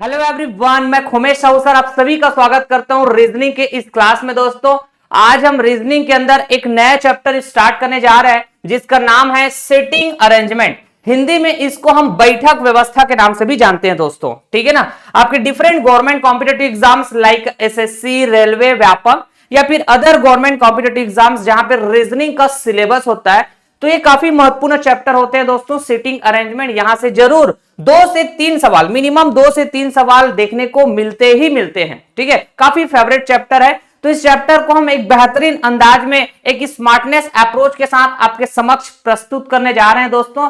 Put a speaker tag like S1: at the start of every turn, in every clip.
S1: Hello everyone, मैं Khumesh Sahu sir आप सभी का स्वागत करता हूं रीजनिंग के इस क्लास में। दोस्तों, आज हम रीजनिंग के अंदर एक नया चैप्टर स्टार्ट करने जा रहे हैं जिसका नाम है सिटिंग अरेंजमेंट। हिंदी में इसको हम बैठक व्यवस्था के नाम से भी जानते हैं दोस्तों, ठीक है ना। आपके different government competitive exams like SSC, railway, Vyapam या फिर अदर गवर्नमेंट कॉम्पिटेटिव एग्जाम्स जहां पर रीजनिंग का सिलेबस होता है, तो ये काफी महत्वपूर्ण चैप्टर होते हैं दोस्तों। सिटिंग अरेंजमेंट यहां से जरूर 2 से 3 सवाल, मिनिमम 2 से 3 सवाल देखने को मिलते ही मिलते हैं, ठीक है। काफी फेवरेट चैप्टर है, तो इस चैप्टर को हम एक बेहतरीन अंदाज में एक स्मार्टनेस अप्रोच के साथ आपके समक्ष प्रस्तुत करने जा रहे हैं दोस्तों।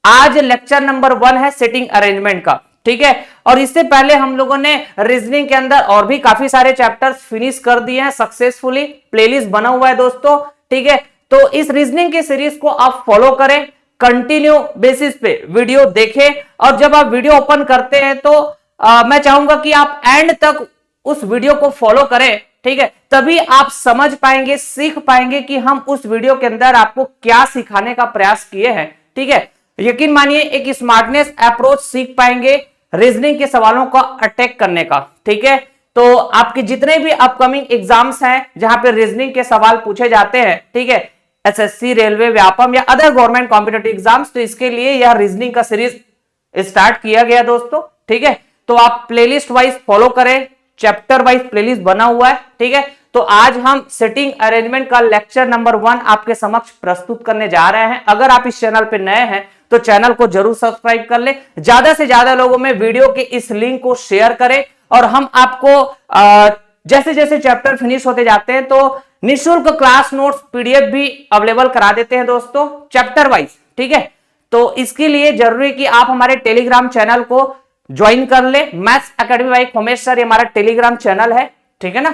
S1: आज लेक्चर नंबर 1 है सिटिंग अरेंजमेंट का, ठीक है। और इससे पहले हम लोगों ने रीजनिंग के अंदर और भी काफी सारे चैप्टर्स फिनिश कर दिए हैं सक्सेसफुली। प्लेलिस्ट बना हुआ है दोस्तों, ठीक है। तो इस रीजनिंग की सीरीज को आप फॉलो करें, कंटिन्यू बेसिस पे वीडियो देखें, और जब आप वीडियो ओपन करते हैं तो मैं चाहूंगा कि आप एंड तक उस वीडियो को फॉलो करें, ठीक है। तभी आप समझ पाएंगे, सीख पाएंगे कि हम उस वीडियो के अंदर आपको क्या सिखाने का प्रयास किए हैं, ठीक है। यकीन मानिए एक स्मार्टनेस अप्रोच सीख पाएंगे रीजनिंग के सवालों का अटैक करने का, ठीक है। तो आपके जितने भी अपकमिंग एग्जाम्स हैं जहां पे रीजनिंग के सवाल पूछे जाते हैं, ठीक है, एसएससी, रेलवे, व्यापम या अदर गवर्नमेंट कॉम्पिटेटिव एग्जाम्स, तो इसके लिए यह रीजनिंग का सीरीज स्टार्ट किया गया दोस्तों, ठीक है। तो आप प्लेलिस्ट वाइज फॉलो करें, चैप्टर वाइज प्लेलिस्ट बना हुआ है, ठीक है। तो आज हम सिटिंग अरेंजमेंट का लेक्चर नंबर 1 आपके समक्ष प्रस्तुत करने जा रहे हैं। अगर आप इस चैनल पे नए हैं तो चैनल को जरूर सब्सक्राइब कर ले, ज्यादा से ज्यादा लोगों में वीडियो के इस लिंक को शेयर करें, और हम आपको जैसे जैसे चैप्टर फिनिश होते जाते हैं तो निःशुल्क क्लास नोट्स पीडीएफ भी अवेलेबल करा देते हैं दोस्तों, चैप्टर वाइज, ठीक है। तो इसके लिए जरूरी है कि आप हमारे टेलीग्राम चैनल को ज्वाइन कर ले। Maths academy by Khumesh sir, ये हमारा टेलीग्राम चैनल है, ठीक है ना।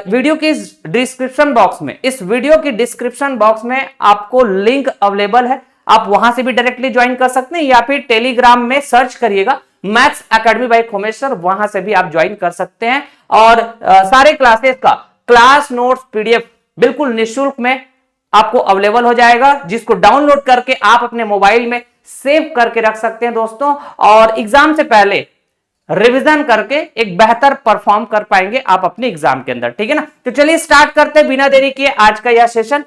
S1: वीडियो की डिस्क्रिप्शन बॉक्स में, इस वीडियो की डिस्क्रिप्शन बॉक्स में आपको लिंक अवेलेबल है, आप वहां से भी डायरेक्टली ज्वाइन कर सकते हैं, या फिर टेलीग्राम में सर्च करिएगा maths academy by Khumesh sir, वहां से भी आप ज्वाइन कर सकते हैं। और सारे क्लासेस का क्लास नोट्स पीडीएफ बिल्कुल निःशुल्क में आपको अवेलेबल हो जाएगा, जिसको डाउनलोड करके आप अपने मोबाइल में सेव करके रख सकते हैं दोस्तों, और एग्जाम से पहले रिवीजन करके एक बेहतर परफॉर्म कर पाएंगे आप अपने एग्जाम के अंदर, ठीक है ना। तो चलिए स्टार्ट करते हैं बिना देरी किए आज का यह सेशन।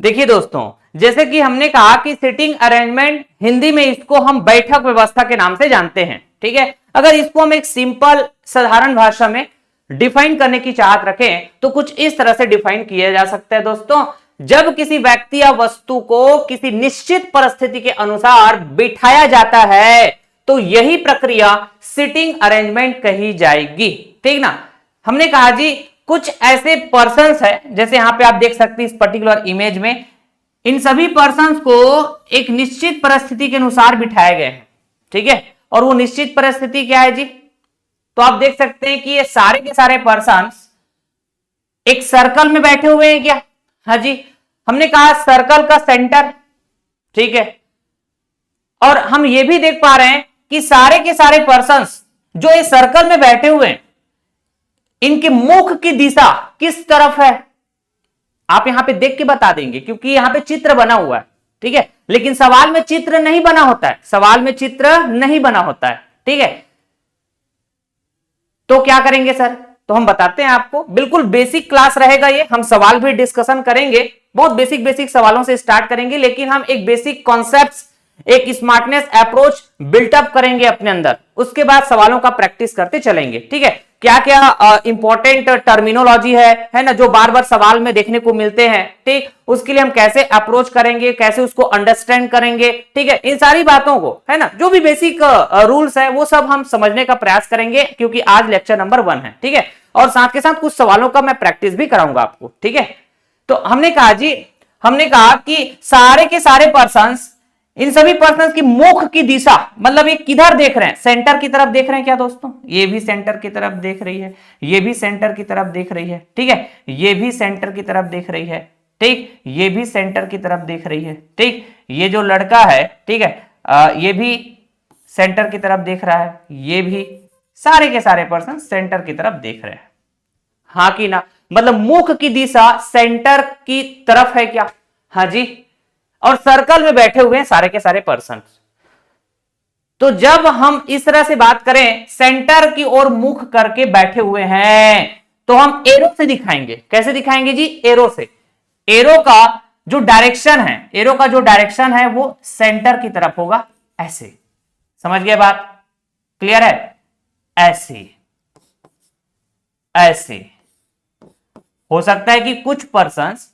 S1: देखिए दोस्तों, जैसे कि हमने कहा कि सिटिंग अरेंजमेंट हिंदी में इसको हम बैठक व्यवस्था के नाम से जानते हैं, ठीक है। अगर इसको हम एक सिंपल साधारण भाषा में डिफाइन करने की चाहत रखें तो कुछ इस तरह से डिफाइन किया जा सकता है दोस्तों। जब किसी व्यक्ति या वस्तु को किसी निश्चित परिस्थिति के अनुसार बिठाया जाता है तो यही प्रक्रिया सिटिंग अरेंजमेंट कही जाएगी, ठीक ना। हमने कहा जी कुछ ऐसे पर्सन्स है, जैसे यहां पे आप देख सकते हैं इस पर्टिकुलर इमेज में, इन सभी पर्सन्स को एक निश्चित परिस्थिति के अनुसार बिठाए गए हैं, ठीक है। और वो निश्चित परिस्थिति क्या है जी, तो आप देख सकते हैं कि ये सारे के सारे पर्सन्स एक सर्कल में बैठे हुए हैं क्या। हाँ जी, हमने कहा सर्कल का सेंटर, ठीक है। और हम ये भी देख पा रहे हैं कि सारे के सारे पर्सन्स जो इस सर्कल में बैठे हुए हैं, इनके मुख की दिशा किस तरफ है आप यहां पे देख के बता देंगे, क्योंकि यहां पे चित्र बना हुआ है, ठीक है। लेकिन सवाल में चित्र नहीं बना होता है, सवाल में चित्र नहीं बना होता है, ठीक है। तो क्या करेंगे सर, तो हम बताते हैं आपको, बिल्कुल बेसिक क्लास रहेगा ये, हम सवाल भी डिस्कशन करेंगे, बहुत बेसिक बेसिक सवालों से स्टार्ट करेंगे, लेकिन हम एक बेसिक कॉन्सेप्ट्स, एक स्मार्टनेस अप्रोच बिल्टअप करेंगे अपने अंदर, उसके बाद सवालों का प्रैक्टिस करते चलेंगे, ठीक है। क्या क्या इंपॉर्टेंट टर्मिनोलॉजी है ना, जो बार बार सवाल में देखने को मिलते हैं, ठीक, उसके लिए हम कैसे अप्रोच करेंगे, कैसे उसको अंडरस्टैंड करेंगे, ठीक है। इन सारी बातों को, है ना, जो भी बेसिक रूल्स है वो सब हम समझने का प्रयास करेंगे, क्योंकि आज लेक्चर नंबर 1 है, ठीक है। और साथ के साथ कुछ सवालों का मैं प्रैक्टिस भी कराऊंगा आपको, ठीक है। तो हमने कहा कि सारे के सारे पर्सन्स, इन सभी पर्सन्स की मुख की दिशा, मतलब ये किधर देख रहे हैं, सेंटर की तरफ देख रहे हैं क्या दोस्तों, ये भी सेंटर की तरफ देख रही है, ये भी सेंटर की तरफ देख रही है, ठीक है, ये भी सेंटर की तरफ देख रही है, ठीक, ये भी सेंटर की तरफ देख रही है, ठीक, ये जो लड़का है, ठीक है, ये भी सेंटर की तरफ देख रहा है, ये भी, सारे के सारे पर्सन सेंटर की तरफ देख रहे हैं, हाँ कि ना, मतलब मुख की दिशा सेंटर की तरफ है क्या, हाँ जी। और सर्कल में बैठे हुए हैं सारे के सारे पर्सन, तो जब हम इस तरह से बात करें, सेंटर की ओर मुख करके बैठे हुए हैं, तो हम एरो से दिखाएंगे। कैसे दिखाएंगे जी? एरो से। एरो का जो डायरेक्शन है, एरो का जो डायरेक्शन है वो सेंटर की तरफ होगा, ऐसे। समझ गए बात? क्लियर है? ऐसे ऐसे। हो सकता है कि कुछ पर्संस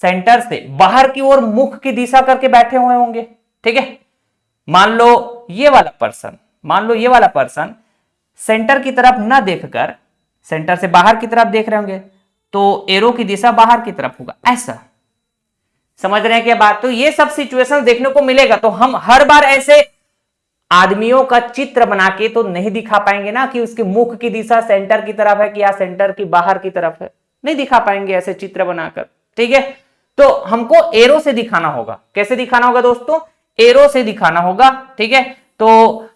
S1: सेंटर से बाहर की ओर मुख की दिशा करके बैठे हुए होंगे, ठीक है। मान लो ये वाला पर्सन सेंटर की तरफ ना देखकर सेंटर से बाहर की तरफ देख रहे होंगे, तो एरो की दिशा बाहर की तरफ होगा, ऐसा। समझ रहे हैं क्या बात? तो ये सब सिचुएशन देखने को मिलेगा। तो हम हर बार ऐसे आदमियों का चित्र बना के तो नहीं दिखा पाएंगे ना कि उसके मुख की दिशा सेंटर की तरफ है कि या सेंटर की बाहर की तरफ है, नहीं दिखा पाएंगे ऐसे चित्र बनाकर, ठीक है। तो हमको एरो से दिखाना होगा। कैसे दिखाना होगा दोस्तों? एरो से दिखाना होगा, ठीक है। तो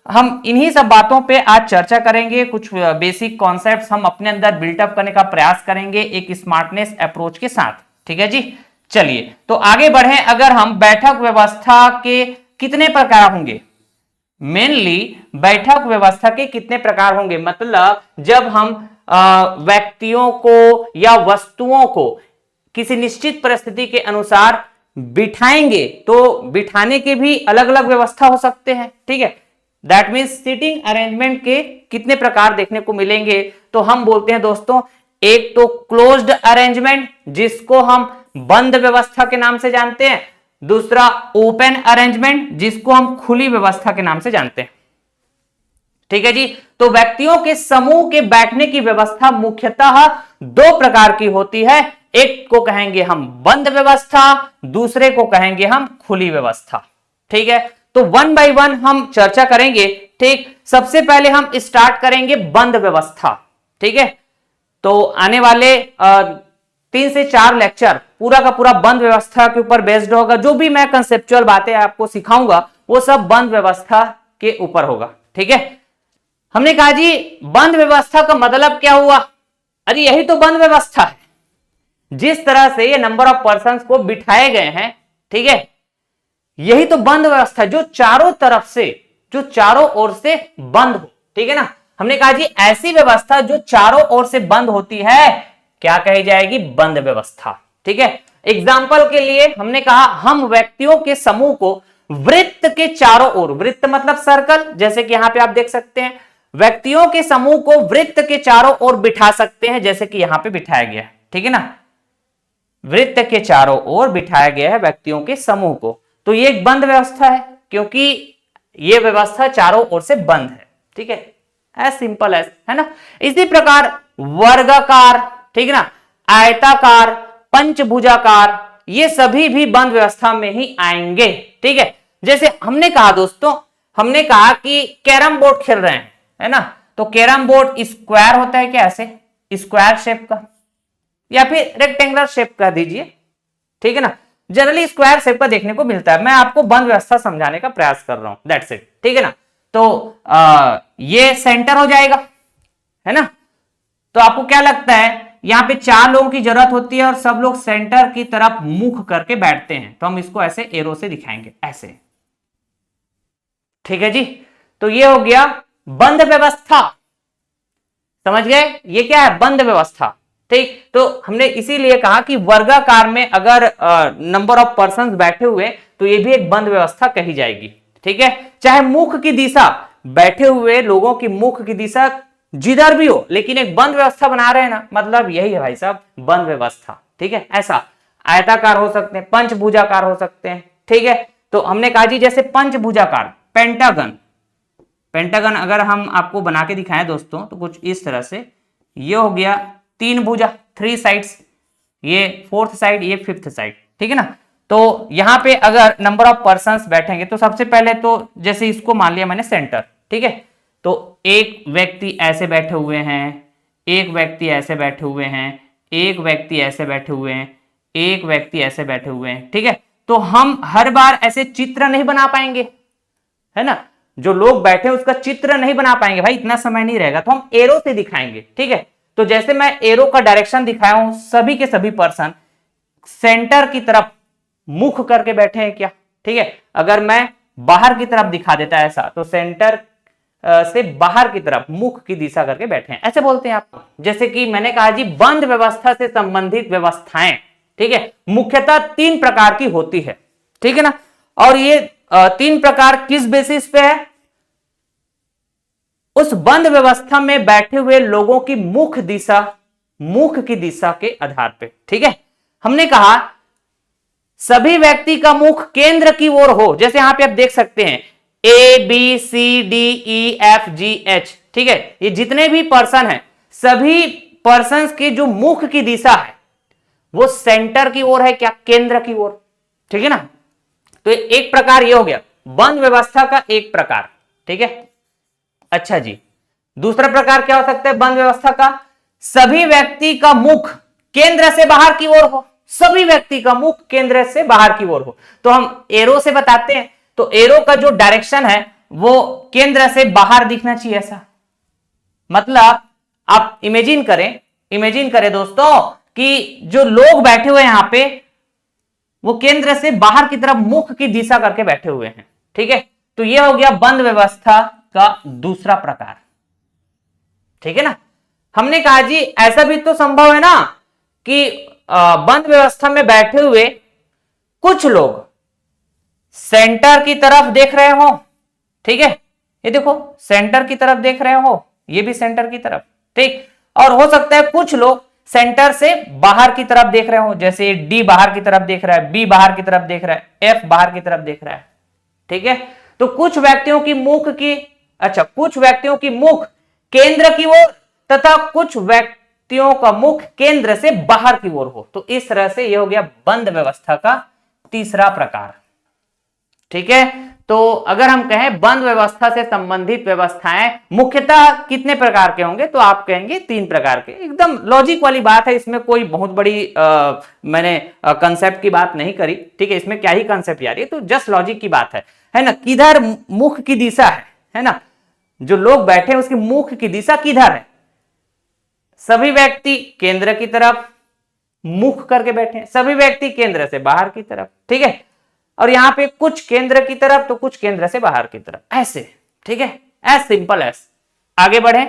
S1: हम इन्हीं सब बातों पे आज चर्चा करेंगे। कुछ बेसिक कॉन्सेप्ट्स हम अपने अंदर बिल्टअप करने का प्रयास करेंगे एक स्मार्टनेस अप्रोच के साथ, ठीक है जी। चलिए तो आगे बढ़े। अगर हम बैठक व्यवस्था के कितने प्रकार होंगे, मेनली बैठक व्यवस्था के कितने प्रकार होंगे, मतलब जब हम व्यक्तियों को या वस्तुओं को किसी निश्चित परिस्थिति के अनुसार बिठाएंगे, तो बिठाने के भी अलग अलग व्यवस्था हो सकते हैं, ठीक है। दैट मीन्स सीटिंग अरेंजमेंट के कितने प्रकार देखने को मिलेंगे, तो हम बोलते हैं दोस्तों, एक तो क्लोज्ड अरेंजमेंट जिसको हम बंद व्यवस्था के नाम से जानते हैं, दूसरा ओपन अरेंजमेंट जिसको हम खुली व्यवस्था के नाम से जानते हैं, ठीक है जी। तो व्यक्तियों के समूह के बैठने की व्यवस्था मुख्यतः दो प्रकार की होती है। एक को कहेंगे हम बंद व्यवस्था, दूसरे को कहेंगे हम खुली व्यवस्था, ठीक है। तो वन बाय वन हम चर्चा करेंगे, ठीक। सबसे पहले हम स्टार्ट करेंगे बंद व्यवस्था, ठीक है। तो आने वाले 3 से 4 लेक्चर पूरा का पूरा बंद व्यवस्था के ऊपर बेस्ड होगा। जो भी मैं कंसेप्चुअल बातें आपको सिखाऊंगा वो सब बंद व्यवस्था के ऊपर होगा, ठीक है। हमने कहा जी बंद व्यवस्था का मतलब क्या हुआ? अरे यही तो बंद व्यवस्था है। जिस तरह से ये नंबर ऑफ पर्संस को बिठाए गए हैं, ठीक है, यही तो बंद व्यवस्था, जो चारों तरफ से, जो चारों ओर से बंद हो, ठीक है ना। हमने कहा जी ऐसी व्यवस्था जो चारों ओर से बंद होती है क्या कही जाएगी? बंद व्यवस्था, ठीक है। एग्जाम्पल के लिए हमने कहा हम व्यक्तियों के समूह को वृत्त के चारों ओर, वृत्त मतलब सर्कल, जैसे कि यहां पे आप देख सकते हैं, व्यक्तियों के समूह को वृत्त के चारों ओर बिठा सकते हैं, जैसे कि यहां पे बिठाया गया है, ठीक है ना। वृत्त के चारों ओर बिठाया गया है व्यक्तियों के समूह को, तो ये एक बंद व्यवस्था है क्योंकि ये व्यवस्था चारों ओर से बंद है, ठीक है। एज सिंपल एज, है ना। इसी प्रकार वर्गाकार, ठीक है ना, आयताकार, पंचभुजाकार, ये सभी भी बंद व्यवस्था में ही आएंगे, ठीक है। जैसे हमने कहा दोस्तों, हमने कहा कि कैरम बोर्ड खेल रहे हैं, है ना, तो कैरम बोर्ड स्क्वायर होता है क्या? ऐसे स्क्वायर शेप का, या फिर रेक्टेंगुलर शेप का दीजिए, ठीक है ना। जनरली स्क्वायर शेप का देखने को मिलता है। मैं आपको बंद व्यवस्था समझाने का प्रयास कर रहा हूं, दैट्स इट, ठीक है ना। तो ये सेंटर हो जाएगा, है ना। तो आपको क्या लगता है, यहां पे 4 लोगों की जरूरत होती है और सब लोग सेंटर की तरफ मुख करके बैठते हैं, तो हम इसको ऐसे एरो से दिखाएंगे, ऐसे, ठीक है जी। तो ये हो गया बंद व्यवस्था, समझ गए? ये क्या है? बंद व्यवस्था, ठीक। तो हमने इसीलिए कहा कि वर्गाकार में अगर नंबर ऑफ पर्संस बैठे हुए तो ये भी एक बंद व्यवस्था कही जाएगी, ठीक है। चाहे मुख की दिशा, बैठे हुए लोगों की मुख की दिशा जिधर भी हो, लेकिन एक बंद व्यवस्था बना रहे हैं ना, मतलब यही है भाई साहब बंद व्यवस्था, ठीक है। ऐसा आयताकार हो सकते हैं, पंचभुजाकार हो सकते हैं, ठीक है। तो हमने कहा जी जैसे पंचभुजाकार, पेंटागन, पेंटागन अगर हम आपको बना के दिखाएं दोस्तों तो कुछ इस तरह से, ये हो गया 3 भुजा, 3 साइड्स, ये 4th साइड, ये 5th साइड, ठीक है ना। तो यहां पे अगर नंबर ऑफ पर्संस बैठेंगे तो सबसे पहले तो जैसे इसको मान लिया मैंने सेंटर, ठीक है। तो एक व्यक्ति ऐसे बैठे हुए हैं, एक व्यक्ति ऐसे बैठे हुए हैं, एक व्यक्ति ऐसे बैठे हुए हैं, एक व्यक्ति ऐसे बैठे हुए हैं, ठीक है। तो हम हर बार ऐसे चित्र नहीं बना पाएंगे, है ना। जो लोग बैठे हैं उसका चित्र नहीं बना पाएंगे भाई, इतना समय नहीं रहेगा, तो हम एरो से दिखाएंगे, ठीक है। तो जैसे मैं एरो का डायरेक्शन दिखाया हूं, सभी के सभी पर्सन सेंटर की तरफ मुख करके बैठे हैं क्या, ठीक है। अगर मैं बाहर की तरफ दिखा देता है ऐसा, तो सेंटर से बाहर की तरफ मुख की दिशा करके बैठे हैं, ऐसे बोलते हैं आप। जैसे कि मैंने कहा जी, बंद व्यवस्था से संबंधित व्यवस्थाएं, ठीक है, मुख्यतः 3 प्रकार की होती है, ठीक है ना। और ये 3 प्रकार किस बेसिस पे है? उस बंद व्यवस्था में बैठे हुए लोगों की मुख की दिशा के आधार पे, ठीक है। हमने कहा सभी व्यक्ति का मुख केंद्र की ओर हो, जैसे यहां पे आप देख सकते हैं ABCDEFGH, ठीक है, ये जितने भी पर्सन हैं, सभी पर्संस के जो मुख की दिशा है वो सेंटर की ओर है, क्या? केंद्र की ओर, ठीक है ना। तो एक प्रकार ये हो गया बंद व्यवस्था का एक प्रकार, ठीक है। अच्छा जी, दूसरा प्रकार क्या हो सकता है बंद व्यवस्था का? सभी व्यक्ति का मुख केंद्र से बाहर की ओर हो, सभी व्यक्ति का मुख केंद्र से बाहर की ओर हो, तो हम एरो से बताते हैं, तो एरो का जो डायरेक्शन है वो केंद्र से बाहर दिखना चाहिए ऐसा। मतलब आप इमेजिन करें दोस्तों कि जो लोग बैठे हुए हैं यहां पे, वो केंद्र से बाहर की तरफ मुख की दिशा करके बैठे हुए हैं, ठीक है। तो यह हो गया बंद व्यवस्था का दूसरा प्रकार, ठीक है ना। हमने कहा जी ऐसा भी तो संभव है ना कि बंद व्यवस्था में बैठे हुए कुछ लोग सेंटर की तरफ देख रहे हो, ठीक है, ये देखो सेंटर की तरफ देख रहे हो, ये भी सेंटर की तरफ, ठीक। और हो सकता है कुछ लोग सेंटर से बाहर की तरफ देख रहे हो, जैसे डी बाहर की तरफ देख रहा है, बी बाहर की तरफ देख रहा है, एफ बाहर की तरफ देख रहा है, ठीक है। तो कुछ व्यक्तियों की मुख केंद्र की ओर तथा कुछ व्यक्तियों का मुख केंद्र से बाहर की ओर हो, तो इस तरह से यह हो गया बंद व्यवस्था का तीसरा प्रकार, ठीक है। तो अगर हम कहें बंद व्यवस्था से संबंधित व्यवस्थाएं मुख्यतः कितने प्रकार के होंगे, तो आप कहेंगे 3 प्रकार के। एकदम लॉजिक वाली बात है, इसमें कोई बहुत बड़ी मैंने कंसेप्ट की बात नहीं करी, ठीक है। इसमें क्या ही कंसेप्ट यार, ये तो जस्ट लॉजिक की बात है ना। किधर मुख की दिशा है ना, जो लोग बैठे हैं उसकी मुख की दिशा किधर है? सभी व्यक्ति केंद्र की तरफ मुख करके बैठे हैं, सभी व्यक्ति केंद्र से बाहर की तरफ, ठीक है। और यहां पे कुछ केंद्र की तरफ तो कुछ केंद्र से बाहर की तरफ, ऐसे, ठीक है, एज सिंपल एज। आगे बढ़े।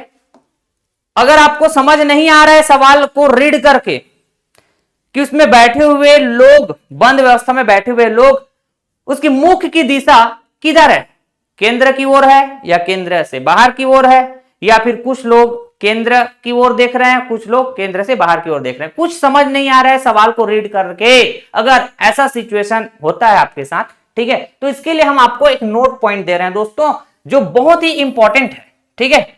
S1: अगर आपको समझ नहीं आ रहा है सवाल को रीड करके कि उसमें बैठे हुए लोग, बंद व्यवस्था में बैठे हुए लोग, उसकी मुख की दिशा किधर है? केंद्र की ओर है या केंद्र से बाहर की ओर है, या फिर कुछ लोग केंद्र की ओर देख रहे हैं, कुछ लोग केंद्र से बाहर की ओर देख रहे हैं, कुछ समझ नहीं आ रहा है सवाल को रीड करके, अगर ऐसा सिचुएशन होता है आपके साथ, ठीक है, तो इसके लिए हम आपको एक नोट पॉइंट दे रहे हैं दोस्तों, जो बहुत ही इंपॉर्टेंट है, ठीक है।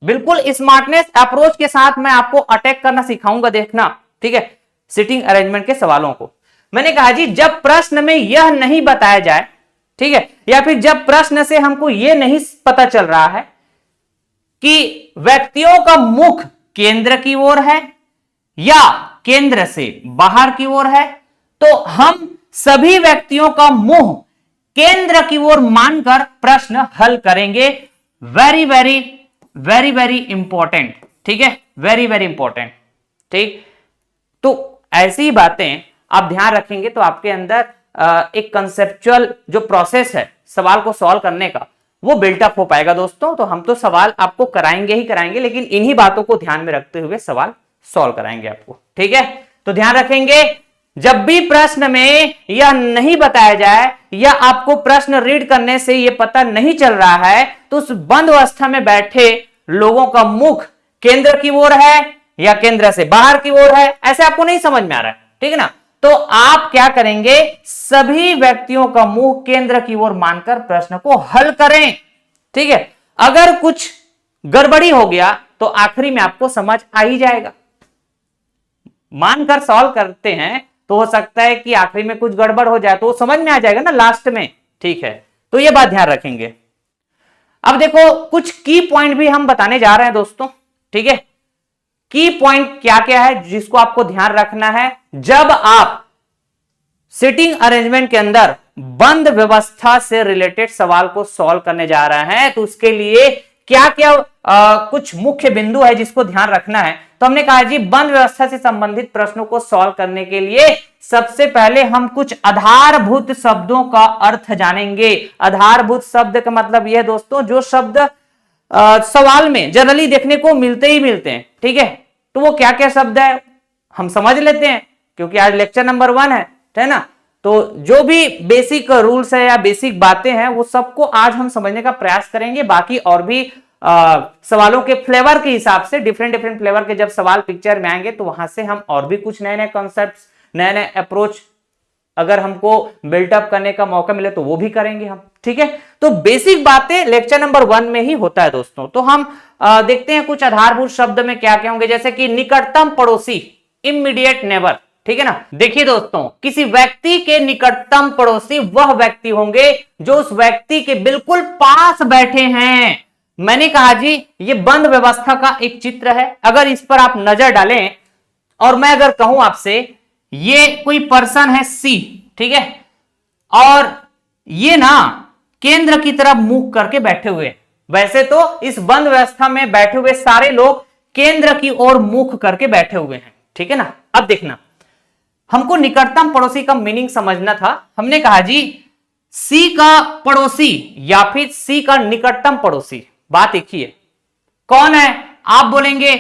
S1: बिल्कुल स्मार्टनेस अप्रोच के साथ मैं आपको अटैक करना सिखाऊंगा, देखना, ठीक है, सिटिंग अरेंजमेंट के सवालों को। मैंने कहा जी जब प्रश्न में यह नहीं बताया जाए, ठीक है, या फिर जब प्रश्न से हमको यह नहीं पता चल रहा है कि व्यक्तियों का मुख केंद्र की ओर है या केंद्र से बाहर की ओर है, तो हम सभी व्यक्तियों का मुंह केंद्र की ओर मानकर प्रश्न हल करेंगे। Very very very very important, ठीक है, वेरी वेरी इंपॉर्टेंट, ठीक। तो ऐसी बातें आप ध्यान रखेंगे तो आपके अंदर एक कंसेप्चुअल जो प्रोसेस है सवाल को सॉल्व करने का, वो बिल्टअप हो पाएगा दोस्तों। तो हम तो सवाल आपको कराएंगे ही कराएंगे, लेकिन इन्हीं बातों को ध्यान में रखते हुए सवाल सॉल्व कराएंगे आपको, ठीक है। तो ध्यान रखेंगे, जब भी प्रश्न में यह नहीं बताया जाए या आपको प्रश्न रीड करने से यह पता नहीं चल रहा है, तो उस बंद अवस्था में बैठे लोगों का मुख केंद्र की ओर है या केंद्र से बाहर की ओर है, ऐसे आपको नहीं समझ में आ रहा है, ठीक है ना। तो आप क्या करेंगे, सभी व्यक्तियों का मुंह केंद्र की ओर मानकर प्रश्न को हल करें, ठीक है। अगर कुछ गड़बड़ी हो गया तो आखिरी में आपको समझ आ ही जाएगा। मानकर सॉल्व करते हैं तो हो सकता है कि आखिरी में कुछ गड़बड़ हो जाए, तो वो समझ में आ जाएगा ना लास्ट में, ठीक है। तो ये बात ध्यान रखेंगे। अब देखो कुछ की पॉइंट भी हम बताने जा रहे हैं दोस्तों, ठीक है। की पॉइंट क्या क्या है जिसको आपको ध्यान रखना है जब आप सिटिंग अरेंजमेंट के अंदर बंद व्यवस्था से रिलेटेड सवाल को सॉल्व करने जा रहे हैं, तो उसके लिए क्या क्या कुछ मुख्य बिंदु है जिसको ध्यान रखना है, तो हमने कहा जी बंद व्यवस्था से संबंधित प्रश्नों को सॉल्व करने के लिए सबसे पहले हम कुछ आधारभूत शब्दों का अर्थ जानेंगे। आधारभूत शब्द का मतलब यह दोस्तों जो शब्द सवाल में जनरली देखने को मिलते ही मिलते हैं, ठीक है। तो वो क्या क्या शब्द है हम समझ लेते हैं, क्योंकि आज लेक्चर नंबर 1 है ना। तो जो भी बेसिक रूल्स है या बेसिक बातें हैं वो सबको आज हम समझने का प्रयास करेंगे। बाकी और भी सवालों के फ्लेवर के हिसाब से डिफरेंट फ्लेवर के जब सवाल पिक्चर में आएंगे तो वहां से हम और भी कुछ नए नए कॉन्सेप्ट्स, नए नए अप्रोच अगर हमको बिल्टअप करने का मौका मिले तो वो भी करेंगे हम, ठीक है। तो बेसिक बातें लेक्चर नंबर 1 में ही होता है दोस्तों। तो हम देखते हैं कुछ आधारभूत शब्द में क्या क्या होंगे, जैसे कि निकटतम पड़ोसी, इमीडिएट नेबर, ठीक है ना। देखिए दोस्तों, किसी व्यक्ति के निकटतम पड़ोसी वह व्यक्ति होंगे जो उस व्यक्ति के बिल्कुल पास बैठे हैं। मैंने कहा जी ये बंद व्यवस्था का एक चित्र है। अगर इस पर आप नजर डालें और मैं अगर कहूं आपसे ये कोई पर्सन है सी, ठीक है, और ये ना केंद्र की तरफ मुख करके बैठे हुए। वैसे तो इस बंद व्यवस्था में बैठे हुए सारे लोग केंद्र की ओर मुख करके बैठे हुए हैं, ठीक है ना। अब देखना, हमको निकटतम पड़ोसी का मीनिंग समझना था। हमने कहा जी सी का पड़ोसी या फिर सी का निकटतम पड़ोसी, बात एक ही है। कौन है? आप बोलेंगे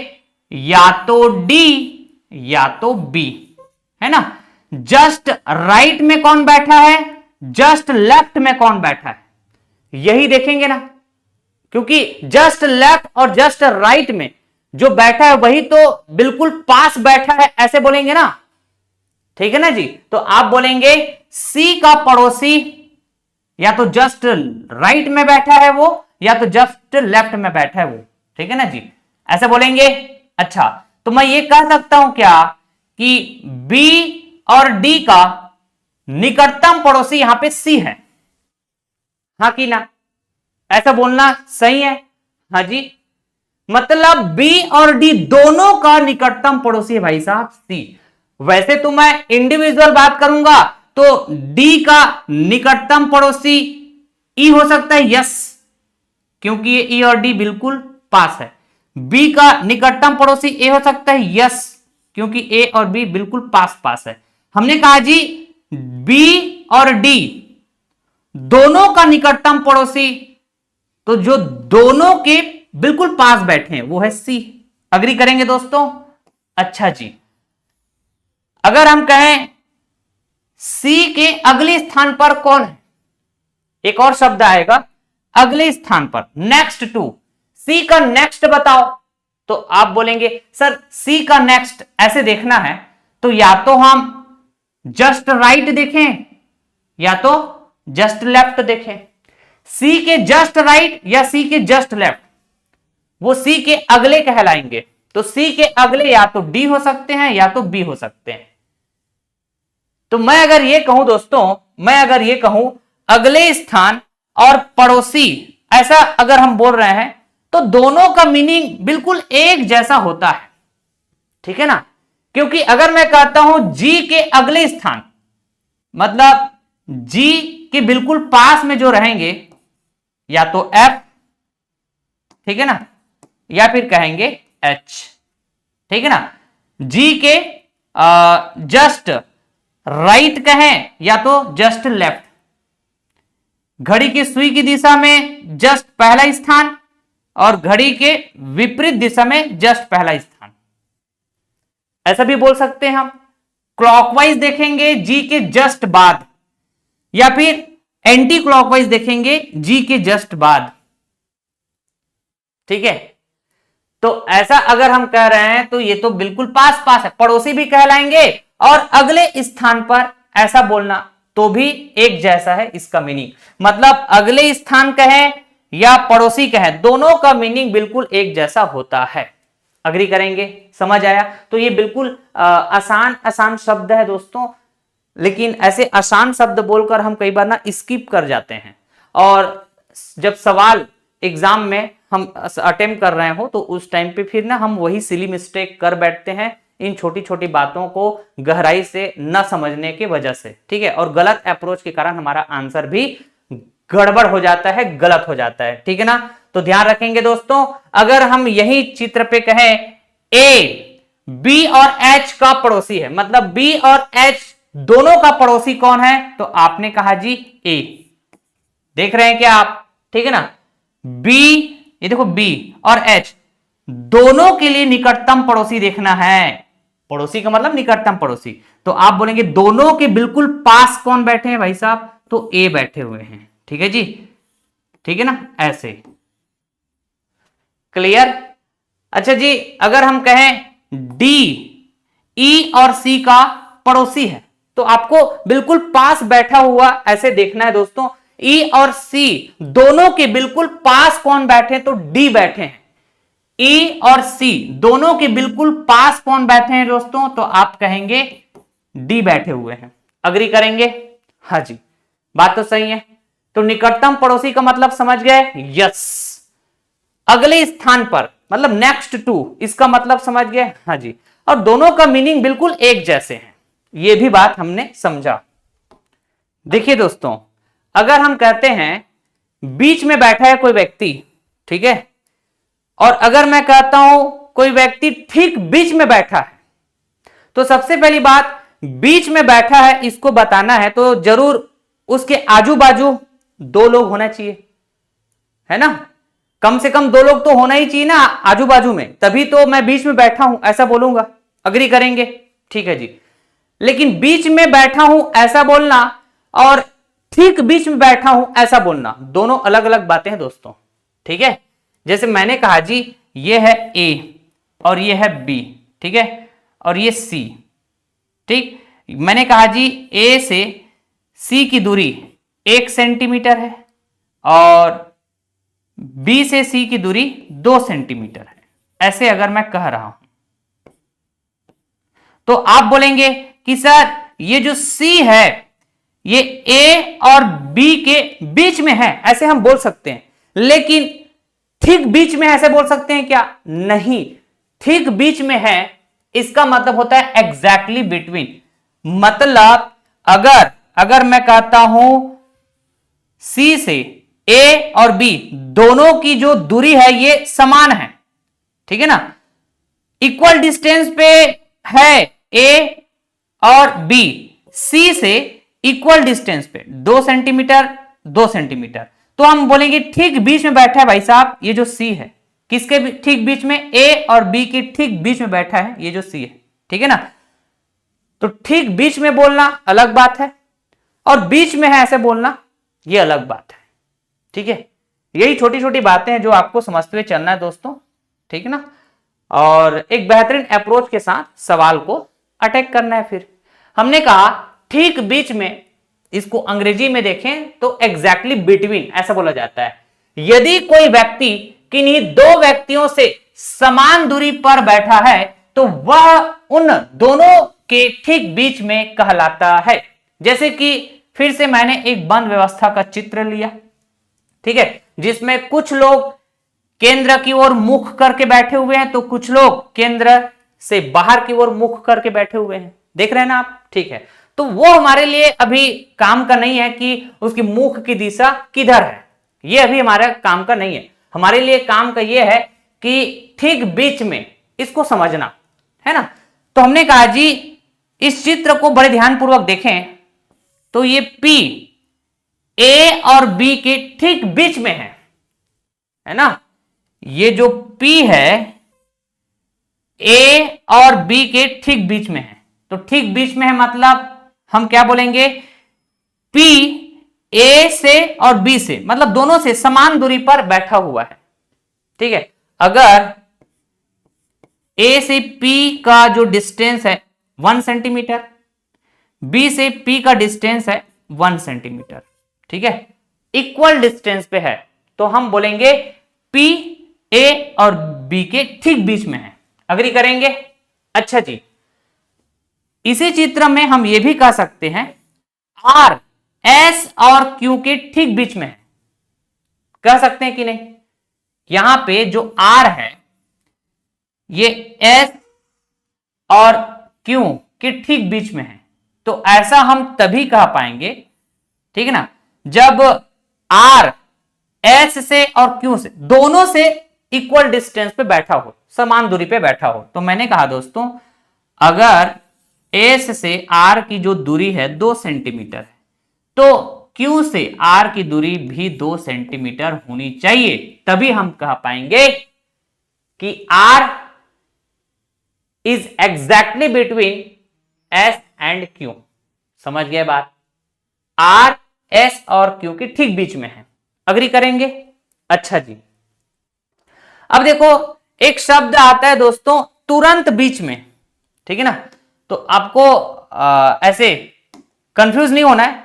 S1: या तो डी या तो बी, है ना। जस्ट राइट में कौन बैठा है, जस्ट लेफ्ट में कौन बैठा है, यही देखेंगे ना। क्योंकि जस्ट लेफ्ट और जस्ट राइट में जो बैठा है वही तो बिल्कुल पास बैठा है, ऐसे बोलेंगे ना, ठीक है ना जी। तो आप बोलेंगे सी का पड़ोसी या तो जस्ट राइट में बैठा है वो या तो जस्ट लेफ्ट में बैठा है वो, ठीक है ना जी, ऐसे बोलेंगे। अच्छा, तो मैं ये कह सकता हूं क्या कि बी और डी का निकटतम पड़ोसी यहां पे सी है, हाँ कि ना, ऐसा बोलना सही है? हाँ जी, मतलब बी और डी दोनों का निकटतम पड़ोसी है भाई साहब सी। वैसे तो मैं इंडिविजुअल बात करूंगा तो डी का निकटतम पड़ोसी ई हो सकता है, यस, क्योंकि ये ई और डी बिल्कुल पास है। बी का निकटतम पड़ोसी ए हो सकता है, यस, क्योंकि ए और बी बिल्कुल पास पास है। हमने कहा जी बी और डी दोनों का निकटतम पड़ोसी, तो जो दोनों के बिल्कुल पास बैठे हैं वो है सी। अग्री करेंगे दोस्तों? अच्छा जी, अगर हम कहें सी के अगले स्थान पर कौन है, एक और शब्द आएगा अगले स्थान पर, नेक्स्ट टू। सी का नेक्स्ट बताओ, तो आप बोलेंगे सर सी का नेक्स्ट ऐसे देखना है तो या तो हम जस्ट राइट देखें या तो जस्ट लेफ्ट देखें। सी के जस्ट राइट या सी के जस्ट लेफ्ट, वो सी के अगले कहलाएंगे। तो सी के अगले या तो डी हो सकते हैं या तो बी हो सकते हैं। तो मैं अगर ये कहूं दोस्तों, मैं अगर ये कहूं अगले स्थान और पड़ोसी, ऐसा अगर हम बोल रहे हैं तो दोनों का मीनिंग बिल्कुल एक जैसा होता है, ठीक है ना। क्योंकि अगर मैं कहता हूं जी के अगले स्थान, मतलब जी के बिल्कुल पास में जो रहेंगे या तो एफ, ठीक है ना, या फिर कहेंगे एच, ठीक है ना। जी के जस्ट राइट कहें या तो जस्ट लेफ्ट, घड़ी की सुई की दिशा में जस्ट पहला स्थान और घड़ी के विपरीत दिशा में जस्ट पहला स्थान, ऐसा भी बोल सकते हैं हम। क्लॉकवाइज देखेंगे जी के जस्ट बाद या फिर एंटी क्लॉकवाइज देखेंगे जी के जस्ट बाद, ठीक है। तो ऐसा अगर हम कह रहे हैं तो ये तो बिल्कुल पास पास है, पड़ोसी भी कहलाएंगे और अगले स्थान पर ऐसा बोलना तो भी एक जैसा है इसका मीनिंग। मतलब अगले स्थान कहें या पड़ोसी कहें, दोनों का मीनिंग बिल्कुल एक जैसा होता है। अग्री करेंगे? समझ आया? तो ये बिल्कुल आसान आसान शब्द है दोस्तों, लेकिन ऐसे आसान शब्द बोलकर हम कई बार ना स्किप कर जाते हैं, और जब सवाल एग्जाम में हम अटेम्प्ट कर रहे हो तो उस टाइम पे फिर ना हम वही सिली मिस्टेक कर बैठते हैं, इन छोटी छोटी बातों को गहराई से न समझने की वजह से, ठीक है। और गलत अप्रोच के कारण हमारा आंसर भी गड़बड़ हो जाता है, गलत हो जाता है, ठीक है ना। तो ध्यान रखेंगे दोस्तों, अगर हम यही चित्र पे कहें ए बी और एच का पड़ोसी है, मतलब बी और एच दोनों का पड़ोसी कौन है? तो आपने कहा जी ए। देख रहे हैं क्या आप? ठीक है ना, बी, ये देखो बी और एच दोनों के लिए निकटतम पड़ोसी देखना है। पड़ोसी का मतलब निकटतम पड़ोसी, तो आप बोलेंगे दोनों के बिल्कुल पास कौन बैठे हैं भाई साहब? तो ए बैठे हुए हैं। ठीक है जी, ठीक है ना, ऐसे। क्लियर? अच्छा जी, अगर हम कहें डी ई और सी का पड़ोसी है, तो आपको बिल्कुल पास बैठा हुआ ऐसे देखना है दोस्तों। ई और सी दोनों के बिल्कुल पास कौन बैठे हैं? तो डी बैठे हैं। ई और सी दोनों के बिल्कुल पास कौन बैठे हैं दोस्तों? तो आप कहेंगे डी बैठे हुए हैं। अग्री करेंगे? हाँ जी, बात तो सही है। तो निकटतम पड़ोसी का मतलब समझ गए? यस। अगले स्थान पर मतलब नेक्स्ट टू, इसका मतलब समझ गए? हाँ जी। और दोनों का मीनिंग बिल्कुल एक जैसे हैं, यह भी बात हमने समझा। देखिए दोस्तों, अगर हम कहते हैं बीच में बैठा है कोई व्यक्ति, ठीक है, और अगर मैं कहता हूं कोई व्यक्ति ठीक बीच में बैठा है, तो सबसे पहली बात, बीच में बैठा है इसको बताना है तो जरूर उसके आजू बाजू दो लोग होना चाहिए, है ना। कम से कम दो लोग तो होना ही चाहिए ना आजू बाजू में, तभी तो मैं बीच में बैठा हूं ऐसा बोलूंगा। अग्री करेंगे? ठीक है जी। लेकिन बीच में बैठा हूं ऐसा बोलना और ठीक बीच में बैठा हूं ऐसा बोलना, दोनों अलग अलग बातें हैं दोस्तों। ठीक है, जैसे मैंने कहा जी ये है ए और ये है बी, ठीक है, और ये सी। ठीक, मैंने कहा जी ए से सी की दूरी 1 सेंटीमीटर है और बी से सी की दूरी 2 सेंटीमीटर है, ऐसे अगर मैं कह रहा हूं तो आप बोलेंगे कि सर ये जो सी है ये ए और बी के बीच में है, ऐसे हम बोल सकते हैं। लेकिन ठीक बीच में ऐसे बोल सकते हैं क्या? नहीं, ठीक बीच में है इसका मतलब होता है एग्जैक्टली बिटवीन। मतलब अगर मैं कहता हूं सी से ए और बी दोनों की जो दूरी है ये समान है, ठीक है ना, इक्वल डिस्टेंस पे है ए और बी, सी से इक्वल डिस्टेंस पे 2 सेंटीमीटर 2 सेंटीमीटर, तो हम बोलेंगे ठीक बीच में बैठा है भाई साहब ये जो सी है। किसके ठीक बीच में? ए और बी के ठीक बीच में बैठा है ये जो सी है, ठीक है ना। तो ठीक बीच में बोलना अलग बात है और बीच में है ऐसे बोलना ये अलग बात है। ठीक है, यही छोटी छोटी बातें हैं जो आपको समझते हुए चलना है दोस्तों, ठीक है ना। और एक बेहतरीन अप्रोच के साथ सवाल को अटैक करना है। फिर हमने कहा ठीक बीच में, इसको अंग्रेजी में देखें तो एग्जैक्टली बिटवीन ऐसा बोला जाता है। यदि कोई व्यक्ति किन्हीं दो व्यक्तियों से समान दूरी पर बैठा है तो वह उन दोनों के ठीक बीच में कहलाता है। जैसे कि फिर से मैंने एक बंद व्यवस्था का चित्र लिया, ठीक है, जिसमें कुछ लोग केंद्र की ओर मुख करके बैठे हुए हैं तो कुछ लोग केंद्र से बाहर की ओर मुख करके बैठे हुए हैं। देख रहे हैं ना आप? ठीक है, तो वो हमारे लिए अभी काम का नहीं है कि उसकी मुख की दिशा किधर है, ये अभी हमारे काम का नहीं है। हमारे लिए काम का ये है कि ठीक बीच में इसको समझना है ना। तो हमने कहा जी इस चित्र को बड़े ध्यानपूर्वक देखें तो ये P A और B के ठीक बीच में है ना। ये जो P है A और B के ठीक बीच में है, तो ठीक बीच में है मतलब हम क्या बोलेंगे? P A से और B से मतलब दोनों से समान दूरी पर बैठा हुआ है, ठीक है। अगर A से P का जो डिस्टेंस है 1 सेंटीमीटर, B से P का डिस्टेंस है 1 सेंटीमीटर, ठीक है, इक्वल डिस्टेंस पे है, तो हम बोलेंगे P A और B के ठीक बीच में है। अग्री करेंगे? अच्छा जी, इसी चित्र में हम ये भी कह सकते हैं R S और Q के ठीक बीच में है। कह सकते हैं कि नहीं? यहां पे जो R है ये S और Q के ठीक बीच में है, तो ऐसा हम तभी कह पाएंगे, ठीक है ना, जब R S से और Q से दोनों से इक्वल डिस्टेंस पे बैठा हो, समान दूरी पे बैठा हो। तो मैंने कहा दोस्तों, अगर S से R की जो दूरी है 2 सेंटीमीटर है, तो Q से R की दूरी भी 2 सेंटीमीटर होनी चाहिए, तभी हम कह पाएंगे कि R is exactly between S and Q। समझ गए बात? R S और Q के ठीक बीच में है। अग्री करेंगे? अच्छा जी। अब देखो, एक शब्द आता है दोस्तों तुरंत बीच में, ठीक है ना? तो आपको ऐसे कंफ्यूज नहीं होना है,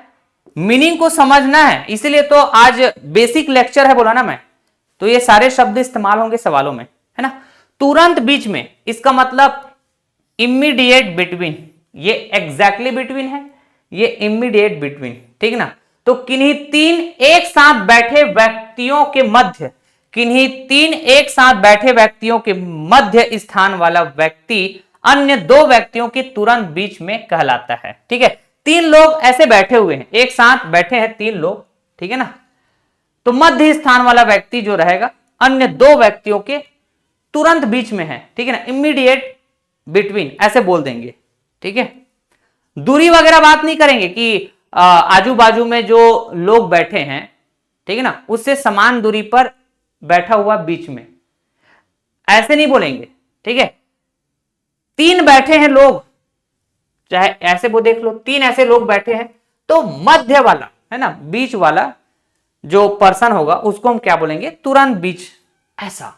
S1: मीनिंग को समझना है, इसीलिए तो आज बेसिक लेक्चर है बोला ना मैं, तो ये सारे शब्द इस्तेमाल होंगे सवालों में, है ना? तुरंत बीच में, इसका मतलब इमीडिएट बिटवीन, ये एग्जैक्टली बिटवीन है, ये इमीडिएट बिटवीन, ठीक ना? तो किन्हीं तीन एक साथ बैठे व्यक्तियों के मध्य, किन्हीं तीन एक साथ बैठे व्यक्तियों के मध्य स्थान वाला व्यक्ति अन्य दो व्यक्तियों के तुरंत बीच में कहलाता है। ठीक है, तीन लोग ऐसे बैठे हुए हैं, एक साथ बैठे हैं तीन लोग, ठीक है ना? तो मध्य स्थान वाला व्यक्ति जो रहेगा अन्य दो व्यक्तियों के तुरंत बीच में है, ठीक है ना? इमीडिएट बिटवीन ऐसे बोल देंगे, ठीक है? दूरी वगैरह बात नहीं करेंगे कि आजू बाजू में जो लोग बैठे हैं, ठीक है ना, उससे समान दूरी पर बैठा हुआ बीच में, ऐसे नहीं बोलेंगे, ठीक है? तीन बैठे हैं लोग, चाहे ऐसे वो देख लो, तीन ऐसे लोग बैठे हैं, तो मध्य वाला है ना, बीच वाला जो पर्सन होगा उसको हम क्या बोलेंगे? तुरंत बीच, ऐसा,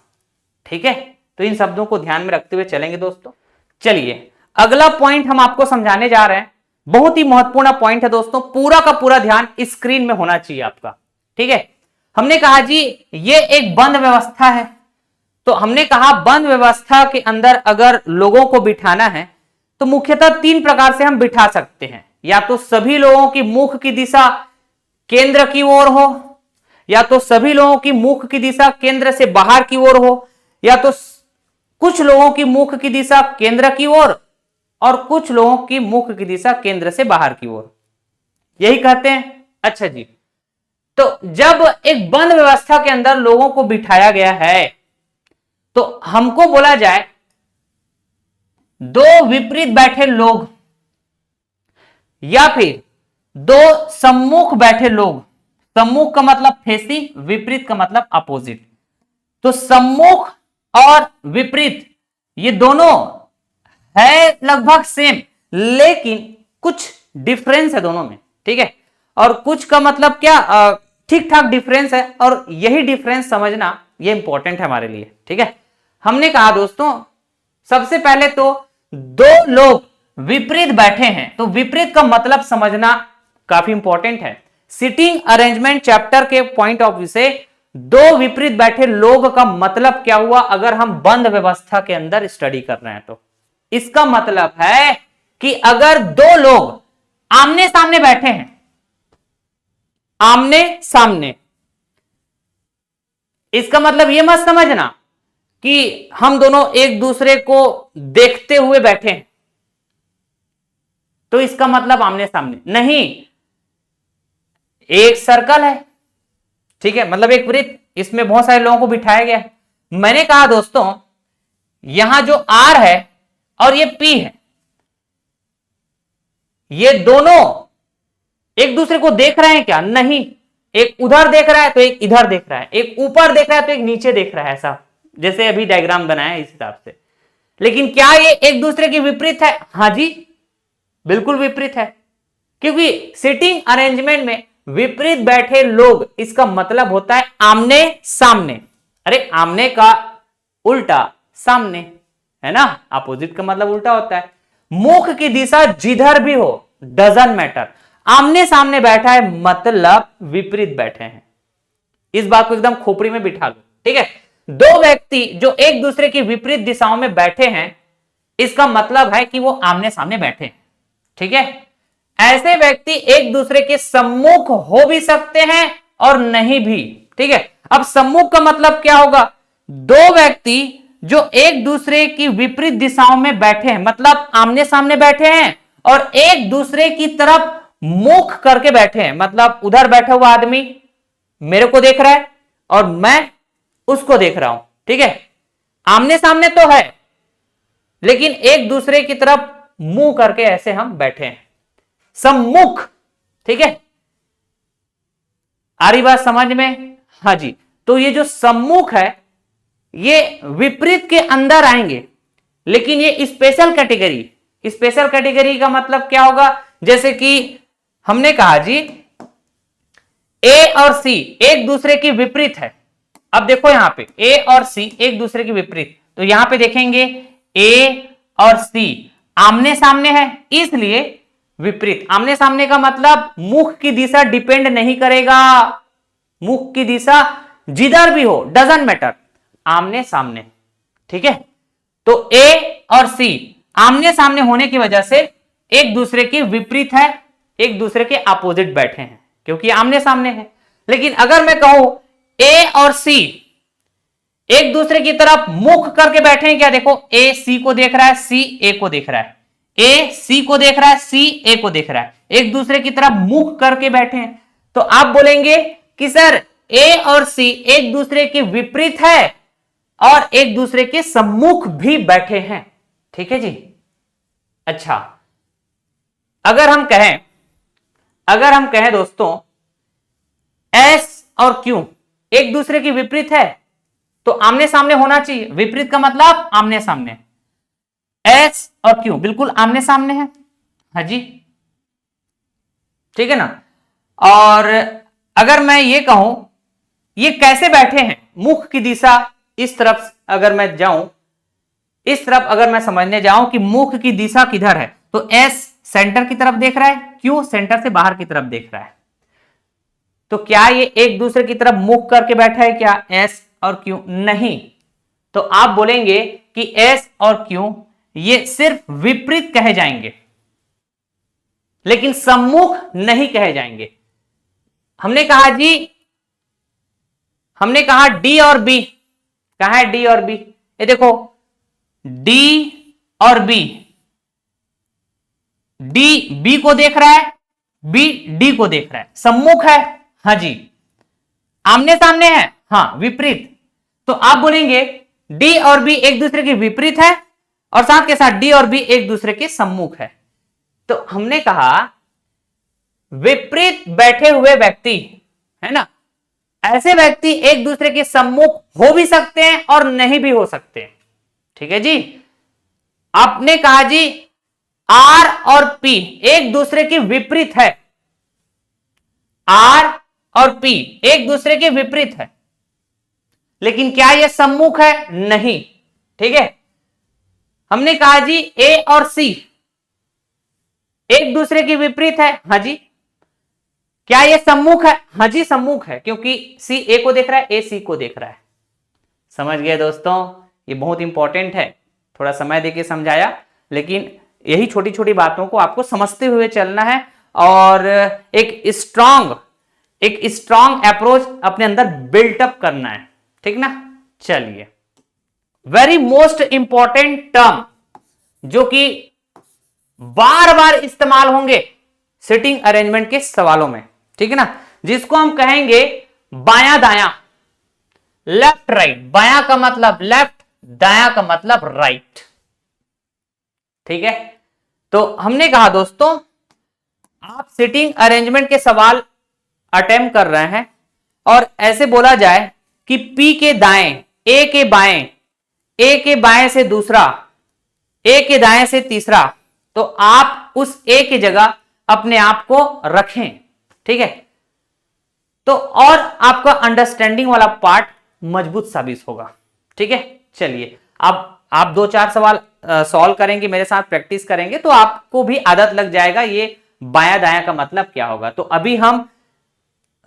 S1: ठीक है? तो इन शब्दों को ध्यान में रखते हुए चलेंगे दोस्तों। चलिए अगला पॉइंट हम आपको समझाने जा रहे हैं, बहुत ही महत्वपूर्ण पॉइंट है दोस्तों, पूरा का पूरा ध्यान स्क्रीन में होना चाहिए आपका, ठीक है? हमने कहा जी ये एक बंद व्यवस्था है, तो हमने कहा बंद व्यवस्था के अंदर अगर लोगों को बिठाना है तो मुख्यतः तीन प्रकार से हम बिठा सकते हैं, या तो सभी लोगों की मुख की दिशा केंद्र की ओर हो, या तो सभी लोगों की मुख की दिशा केंद्र से बाहर की ओर हो, या तो कुछ लोगों की मुख की दिशा केंद्र की ओर और कुछ लोगों की मुख की दिशा केंद्र से बाहर की ओर, यही कहते हैं। अच्छा जी, तो जब एक बंद व्यवस्था के अंदर लोगों को बिठाया गया है तो हमको बोला जाए दो विपरीत बैठे लोग या फिर दो सम्मुख बैठे लोग। सम्मुख का मतलब फेसिंग, विपरीत का मतलब अपोजिट। तो सम्मुख और विपरीत ये दोनों है लगभग सेम, लेकिन कुछ डिफरेंस है दोनों में, ठीक है? और कुछ का मतलब क्या, ठीक ठाक डिफरेंस है, और यही डिफरेंस समझना ये इंपॉर्टेंट है हमारे लिए, ठीक है? हमने कहा दोस्तों सबसे पहले तो दो लोग विपरीत बैठे हैं, तो विपरीत का मतलब समझना काफी इंपॉर्टेंट है। सिटिंग अरेंजमेंट चैप्टर के पॉइंट ऑफ व्यू से दो विपरीत बैठे लोग का मतलब क्या हुआ अगर हम बंद व्यवस्था के अंदर स्टडी कर रहे हैं? तो इसका मतलब है कि अगर दो लोग आमने सामने बैठे हैं, आमने सामने, इसका मतलब यह मत समझना कि हम दोनों एक दूसरे को देखते हुए बैठे हैं, तो इसका मतलब आमने सामने नहीं। एक सर्कल है, ठीक है, मतलब एक वृत्त, इसमें बहुत सारे लोगों को बिठाया गया है। मैंने कहा दोस्तों यहां जो R है और ये P है, ये दोनों एक दूसरे को देख रहे हैं क्या? नहीं, एक उधर देख रहा है तो एक इधर देख रहा है, एक ऊपर देख रहा है तो एक नीचे देख रहा है, ऐसा जैसे अभी डायग्राम बनाया है इस हिसाब से। लेकिन क्या ये एक दूसरे के विपरीत है? हां जी, बिल्कुल विपरीत है, क्योंकि सिटिंग अरेंजमेंट में विपरीत बैठे लोग इसका मतलब होता है आमने सामने। अरे आमने का उल्टा सामने, है ना? अपोजिट का मतलब उल्टा होता है। मुख की दिशा जिधर भी हो डजंट मैटर, आमने सामने बैठा है मतलब विपरीत बैठे हैं। इस बात को एकदम खोपड़ी में बिठा लो, ठीक है? दो व्यक्ति जो एक दूसरे की विपरीत दिशाओं में बैठे हैं, इसका मतलब है कि वो आमने सामने बैठे हैं, ठीक है? ऐसे व्यक्ति एक दूसरे के सम्मुख हो भी सकते हैं और नहीं भी, ठीक है? अब सम्मुख का मतलब क्या होगा? दो व्यक्ति जो एक दूसरे की विपरीत दिशाओं में बैठे हैं, मतलब आमने सामने बैठे हैं और एक दूसरे की तरफ मुख करके बैठे हैं, मतलब उधर बैठा हुआ आदमी मेरे को देख रहा है और मैं उसको देख रहा हूं, ठीक है, आमने सामने तो है लेकिन एक दूसरे की तरफ मुंह करके ऐसे हम बैठे हैं, सम्मुख। ठीक है, आ रही बात समझ में? हाँ जी। तो ये जो सम्मुख है ये विपरीत के अंदर आएंगे, लेकिन ये स्पेशल कैटेगरी, स्पेशल कैटेगरी का मतलब क्या होगा? जैसे कि हमने कहा जी ए और सी एक दूसरे की विपरीत है। अब देखो यहां पे ए और सी एक दूसरे की विपरीत, तो यहां पे देखेंगे ए और सी आमने सामने है, इसलिए विपरीत। आमने सामने का मतलब मुख की दिशा डिपेंड नहीं करेगा, मुख की दिशा जिधर भी हो डजंट मैटर, आमने सामने। ठीक है, तो ए और सी आमने सामने होने की वजह से एक दूसरे के विपरीत है, एक दूसरे के अपोजिट बैठे हैं क्योंकि आमने सामने है। लेकिन अगर मैं कहूं ए और सी एक दूसरे की तरफ मुख करके बैठे हैं, क्या देखो ए सी को देख रहा है, सी ए को देख रहा है, ए सी को देख रहा है, सी ए को देख रहा है, एक दूसरे की तरफ मुख करके बैठे हैं, तो आप बोलेंगे कि सर ए और सी एक दूसरे के विपरीत है और एक दूसरे के सम्मुख भी बैठे हैं। ठीक है जी। अच्छा, अगर हम कहें दोस्तों एस और क्यू एक दूसरे के विपरीत है तो आमने सामने होना चाहिए, विपरीत का मतलब आमने सामने। एस और क्यू बिल्कुल आमने सामने है, हाँ जी, ठीक है ना। और अगर मैं ये कहूं ये कैसे बैठे हैं, मुख की दिशा इस तरफ अगर मैं जाऊं, इस तरफ अगर मैं समझने जाऊं कि मुख की दिशा किधर है, तो एस सेंटर की तरफ देख रहा है, क्यू सेंटर से बाहर की तरफ देख रहा है, तो क्या ये एक दूसरे की तरफ मुख करके बैठा है क्या एस और क्यू? नहीं। तो आप बोलेंगे कि एस और क्यू ये सिर्फ विपरीत कहे जाएंगे लेकिन सम्मुख नहीं कहे जाएंगे। हमने कहा डी और बी, कहां है डी और बी? ये देखो डी और बी, डी बी को देख रहा है, बी डी को देख रहा है, सम्मुख है, हाँ जी, आमने सामने है, हाँ विपरीत। तो आप बोलेंगे डी और बी एक दूसरे के विपरीत है और साथ के साथ डी और बी एक दूसरे के सम्मुख है। तो हमने कहा विपरीत बैठे हुए व्यक्ति है ना, ऐसे व्यक्ति एक दूसरे के सम्मुख हो भी सकते हैं और नहीं भी हो सकते हैं। ठीक है जी। आपने कहा जी आर और पी एक दूसरे के विपरीत है, आर और पी एक दूसरे के विपरीत है, लेकिन क्या यह सम्मुख है? नहीं। ठीक है। हमने कहा जी ए और सी एक दूसरे के विपरीत है, हाँ जी, क्या यह सम्मुख है? हाँ जी सम्मुख है, क्योंकि सी ए को देख रहा है, ए सी को देख रहा है। समझ गए दोस्तों? ये बहुत इंपॉर्टेंट है, थोड़ा समय देके समझाया, लेकिन यही छोटी छोटी बातों को आपको समझते हुए चलना है और एक स्ट्रॉन्ग अप्रोच अपने अंदर बिल्टअप करना है। ठीक ना। चलिए, वेरी मोस्ट इंपॉर्टेंट टर्म जो कि बार बार इस्तेमाल होंगे सिटिंग अरेंजमेंट के सवालों में, ठीक है ना, जिसको हम कहेंगे बायां दायां, लेफ्ट राइट। बायां का मतलब लेफ्ट, दायां का मतलब राइट। ठीक है। तो हमने कहा दोस्तों आप सिटिंग अरेंजमेंट के सवाल अटेम्प्ट कर रहे हैं और ऐसे बोला जाए कि P के दाएं, A के बाएं, A के बाएं से दूसरा, A के दाएं से तीसरा, तो आप उस A की जगह अपने आप को रखें। ठीक है। तो और आपका अंडरस्टैंडिंग वाला पार्ट मजबूत साबित होगा। ठीक है। चलिए, अब आप 2-4 सवाल सॉल्व करेंगे, मेरे साथ प्रैक्टिस करेंगे, तो आपको भी आदत लग जाएगा ये बायां दायां का मतलब क्या होगा। तो अभी हम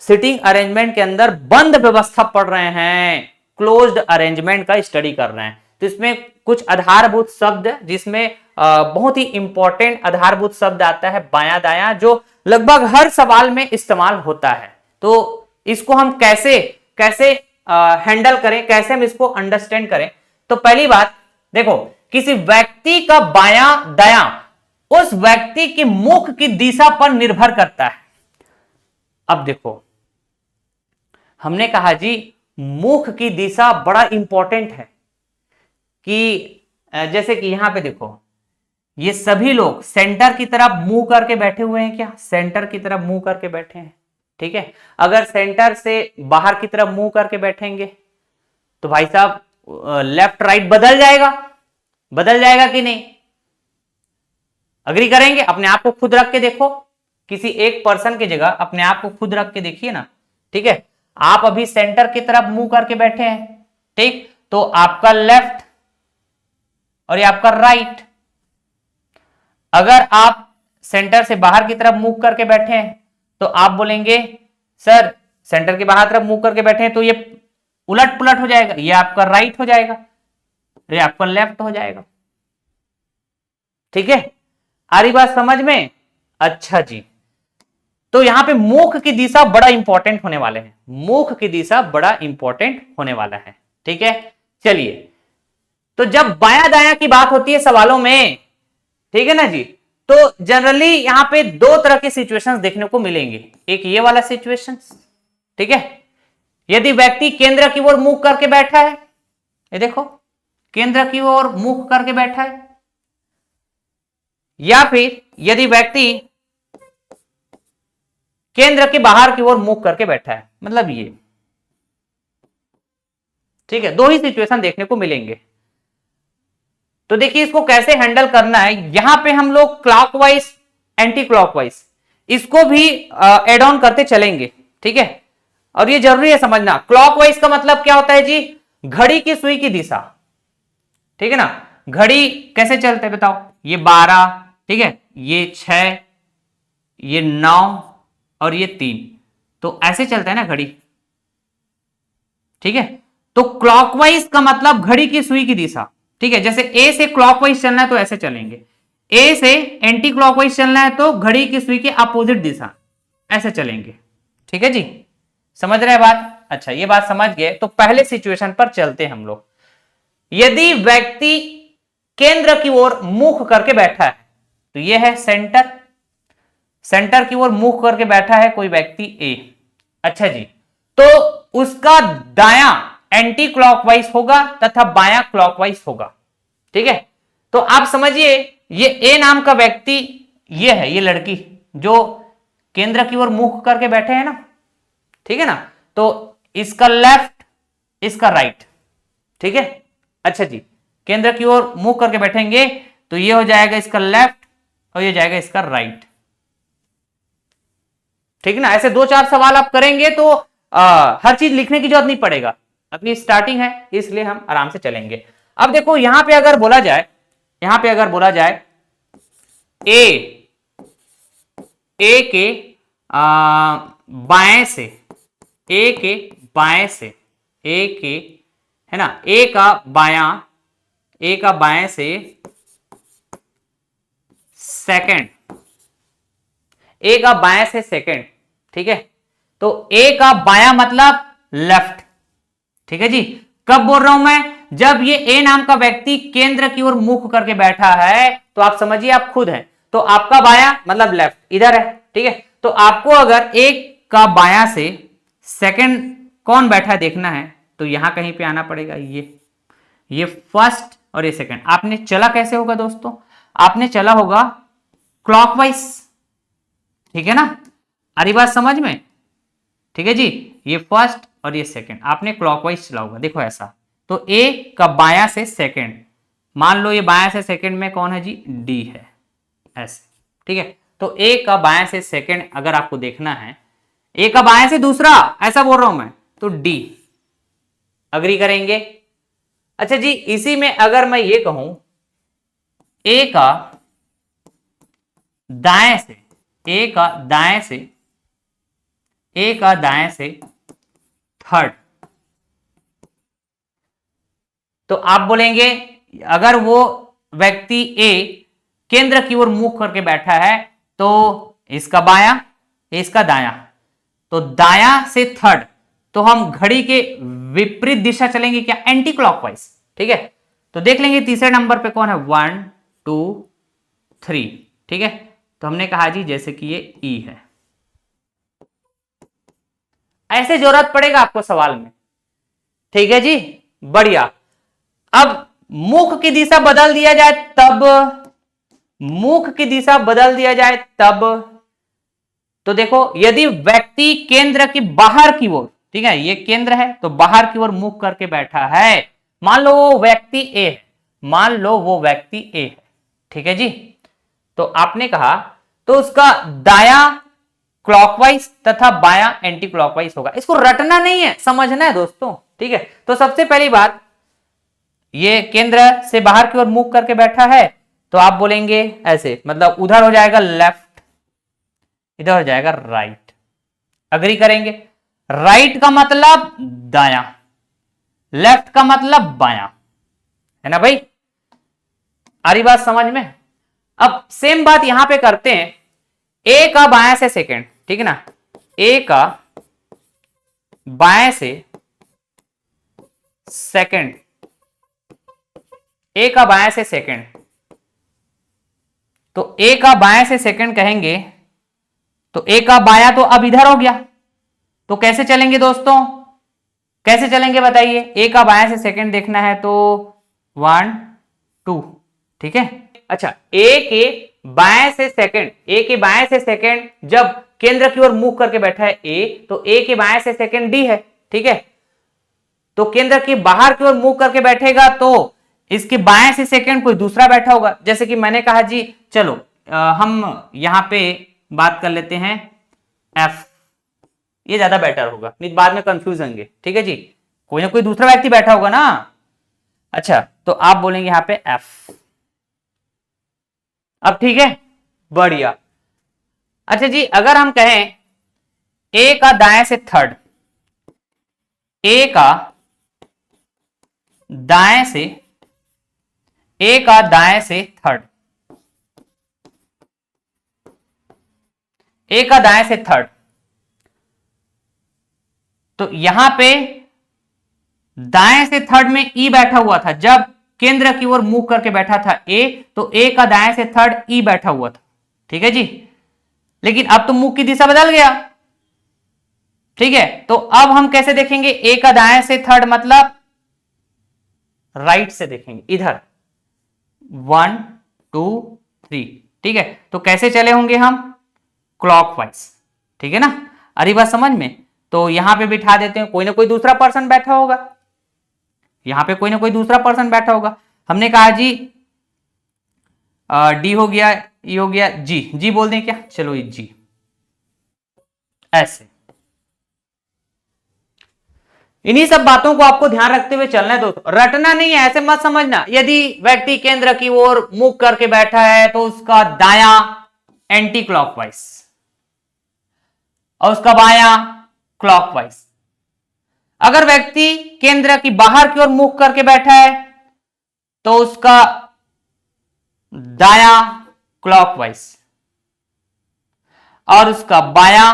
S1: सिटिंग अरेंजमेंट के अंदर बंद व्यवस्था पढ़ रहे हैं, क्लोज्ड अरेंजमेंट का स्टडी कर रहे हैं। तो इसमें कुछ आधारभूत शब्द, जिसमें बहुत ही इंपॉर्टेंट आधारभूत शब्द आता है बायां दायां, जो लगभग हर सवाल में इस्तेमाल होता है। तो इसको हम कैसे हैंडल करें, कैसे हम इसको अंडरस्टैंड करें। तो पहली बात देखो, किसी व्यक्ति का बायां दायां उस व्यक्ति की मुख की दिशा पर निर्भर करता है। अब देखो, हमने कहा जी मुख की दिशा बड़ा इंपॉर्टेंट है कि जैसे कि यहां पे देखो, ये सभी लोग सेंटर की तरफ मुंह करके बैठे हुए हैं क्या? सेंटर की तरफ मुंह करके बैठे हैं, ठीक है। अगर सेंटर से बाहर की तरफ मुंह करके बैठेंगे तो भाई साहब लेफ्ट राइट बदल जाएगा कि नहीं? अग्री करेंगे? अपने आप को खुद रख के देखो, किसी एक पर्सन की जगह अपने आप को खुद रख के देखिए ना, ठीक है। आप अभी सेंटर की तरफ मुंह करके बैठे हैं, ठीक, तो आपका लेफ्ट और ये आपका राइट। अगर आप सेंटर से बाहर की तरफ मुंह करके बैठे हैं तो आप बोलेंगे सर सेंटर के बाहर तरफ मुंह करके बैठे हैं तो ये उलट पुलट हो जाएगा, ये आपका राइट हो जाएगा, ये आपका लेफ्ट हो जाएगा, ठीक है। आ रही बात समझ में? अच्छा जी, तो यहां पे मुख की दिशा बड़ा इंपॉर्टेंट होने वाले हैं, मुख की दिशा बड़ा इंपॉर्टेंट होने वाला है, ठीक है। चलिए, तो जब बायां दायां की बात होती है सवालों में, ठीक है ना जी, तो जनरली यहां पे दो तरह के सिचुएशंस देखने को मिलेंगे। एक ये वाला सिचुएशन, ठीक है, यदि व्यक्ति केंद्र की ओर मुख करके बैठा है, ये देखो केंद्र की ओर मुख करके बैठा है, या फिर यदि व्यक्ति केंद्र के बाहर की ओर मुख करके बैठा है, मतलब ये, ठीक है। दो ही सिचुएशन देखने को मिलेंगे। तो देखिए इसको कैसे हैंडल करना है। यहां पे हम लोग क्लॉकवाइज एंटी क्लॉकवाइज इसको भी एड ऑन करते चलेंगे, ठीक है। और ये जरूरी है समझना, क्लॉकवाइज का मतलब क्या होता है जी? घड़ी की सुई की दिशा, ठीक है ना। घड़ी कैसे चलते हैं बताओ? ये 12, ठीक है, ये 6, ये 9 और ये 3, तो ऐसे चलता है ना घड़ी, ठीक है। तो क्लॉकवाइज का मतलब घड़ी की सुई की दिशा, ठीक है। जैसे ए से क्लॉकवाइज चलना है तो ऐसे चलेंगे, ए से एंटी क्लॉकवाइज चलना है तो घड़ी की सुई के अपोजिट दिशा ऐसे चलेंगे, ठीक है जी। समझ रहे हैं बात? अच्छा, ये बात समझ गए तो पहले सिचुएशन पर चलते हैं हम लोग। यदि व्यक्ति केंद्र की ओर मुख करके बैठा है तो यह है सेंटर, सेंटर की ओर मुख करके बैठा है कोई व्यक्ति ए, अच्छा जी, तो उसका दायां एंटी क्लॉकवाइज होगा तथा बायां क्लॉकवाइज होगा, ठीक है। तो आप समझिए ये ए नाम का व्यक्ति, ये है, ये लड़की जो केंद्र की ओर मुख करके बैठे हैं ना, ठीक है ना, तो इसका लेफ्ट, इसका राइट, ठीक है। अच्छा जी, केंद्र की ओर मुख करके बैठेंगे तो ये हो जाएगा इसका लेफ्ट और ये जाएगा इसका राइट, ठीक है ना। ऐसे दो चार सवाल आप करेंगे तो हर चीज लिखने की जरूरत नहीं पड़ेगा, अपनी स्टार्टिंग है इसलिए हम आराम से चलेंगे। अब देखो यहां पे अगर बोला जाए, यहां पे अगर बोला जाए ए के बाएं से, ए के बाएं से, ए के, है ना, ए का बाएं से सेकंड, ए का बाएं से सेकंड, ठीक है। तो ए का बायां मतलब लेफ्ट, ठीक है जी। कब बोल रहा हूं मैं? जब ये ए नाम का व्यक्ति केंद्र की ओर मुख करके बैठा है तो आप समझिए आप खुद हैं, तो आपका बायां मतलब लेफ्ट इधर है, ठीक है। तो आपको अगर ए का बायां से सेकंड कौन बैठा है देखना है तो यहां कहीं पे आना पड़ेगा, ये फर्स्ट और ये सेकंड। आपने चला कैसे होगा दोस्तों? आपने चला होगा क्लॉकवाइज, ठीक है ना। अरे बात समझ में? ठीक है जी, ये फर्स्ट और ये सेकंड आपने क्लॉकवाइज चला होगा, देखो ऐसा। तो ए का बायां से सेकंड, मान लो ये बायां से सेकंड में कौन है जी? डी है, ऐसे, ठीक है। तो ए का बायां से सेकंड अगर आपको देखना है, ए का बायां से दूसरा, ऐसा बोल रहा हूं मैं, तो डी। अग्री करेंगे? अच्छा जी, इसी में अगर मैं ये कहूं ए का दाएं से, ए का दाएं से, ए का दाएं से थर्ड, तो आप बोलेंगे अगर वो व्यक्ति ए केंद्र की ओर मुख करके बैठा है तो इसका बायां, इसका दायां, तो दायां से थर्ड, तो हम घड़ी के विपरीत दिशा चलेंगे क्या? एंटी क्लॉकवाइज, ठीक है। तो देख लेंगे तीसरे नंबर पे कौन है? 1 2 3, ठीक है। तो हमने कहा जी जैसे कि ये ई है, ऐसे जरूरत पड़ेगा आपको सवाल में, ठीक है जी, बढ़िया। अब मुख की दिशा बदल दिया जाए तब, मुख की दिशा बदल दिया जाए तब, तो देखो यदि व्यक्ति केंद्र की बाहर की ओर, ठीक है, ये केंद्र है तो बाहर की ओर मुख करके बैठा है, मान लो वो व्यक्ति ए है, मान लो वो व्यक्ति ए है, ठीक है जी। तो आपने कहा तो उसका दाया क्लॉकवाइज तथा बाया एंटी क्लॉकवाइज होगा। इसको रटना नहीं है, समझना है दोस्तों, ठीक है। तो सबसे पहली बात, ये केंद्र से बाहर की ओर मुख करके बैठा है तो आप बोलेंगे ऐसे, मतलब उधर हो जाएगा लेफ्ट, इधर हो जाएगा राइट। अग्री करेंगे? राइट का मतलब दाया, लेफ्ट का मतलब बाया, है ना भाई? आ रही बात समझ में? अब सेम बात यहां पे करते हैं, ए का बाया से सेकंड, ठीक है ना, ए का बाएं से सेकंड, ए का बाएं से सेकंड, तो ए का बाएं से सेकंड कहेंगे तो ए का बाया तो अब इधर हो गया, तो कैसे चलेंगे दोस्तों, कैसे चलेंगे बताइए? ए का बाएं से सेकंड देखना है तो 1 2, ठीक है। अच्छा, ए के बाएं से सेकंड, ए के बाएं से सेकंड जब केंद्र की ओर मुख करके बैठा है ए, तो ए के बाएं से सेकंड डी है, ठीक है। तो केंद्र की बाहर की ओर मुख करके बैठेगा तो इसके बाएं से सेकंड कोई दूसरा बैठा होगा, जैसे कि मैंने कहा जी, चलो हम यहां पे बात कर लेते हैं एफ, ये ज्यादा बेटर होगा, नहीं बाद में कंफ्यूज होंगे, ठीक है जी। कोई ना कोई दूसरा व्यक्ति बैठा होगा ना। अच्छा, तो आप बोलेंगे यहां पे एफ, अब ठीक है, बढ़िया। अच्छा जी, अगर हम कहें ए का दाएं से थर्ड, ए का दाएं से, ए का दाएं से थर्ड, ए का दाएं से थर्ड, तो यहां पे दाएं से थर्ड में ई बैठा हुआ था, जब केंद्र की ओर मुख करके बैठा था ए, तो ए का दाएं से थर्ड ई बैठा हुआ था, ठीक है जी। लेकिन अब तो मुख की दिशा बदल गया, ठीक है। तो अब हम कैसे देखेंगे? ए का दाएं से थर्ड मतलब राइट से देखेंगे, इधर 1 2 3, ठीक है। तो कैसे चले होंगे हम? क्लॉकवाइज, ठीक है ना। अरे बात समझ में? तो यहां पे बिठा देते हैं, कोई ना कोई दूसरा पर्सन बैठा होगा, यहां पे कोई ना कोई दूसरा पर्सन बैठा होगा। हमने कहा जी डी हो गया, ई हो गया, जी, जी बोल दें क्या? चलो ये जी, ऐसे। इन्हीं सब बातों को आपको ध्यान रखते हुए चलना है दोस्तों, रटना नहीं है, ऐसे मत समझना। यदि व्यक्ति केंद्र की ओर मुख करके बैठा है तो उसका दाया एंटी क्लॉकवाइज और उसका बाया क्लॉकवाइज। अगर व्यक्ति केंद्र की बाहर की ओर मुख करके बैठा है तो उसका दाया क्लॉकवाइज और उसका बाया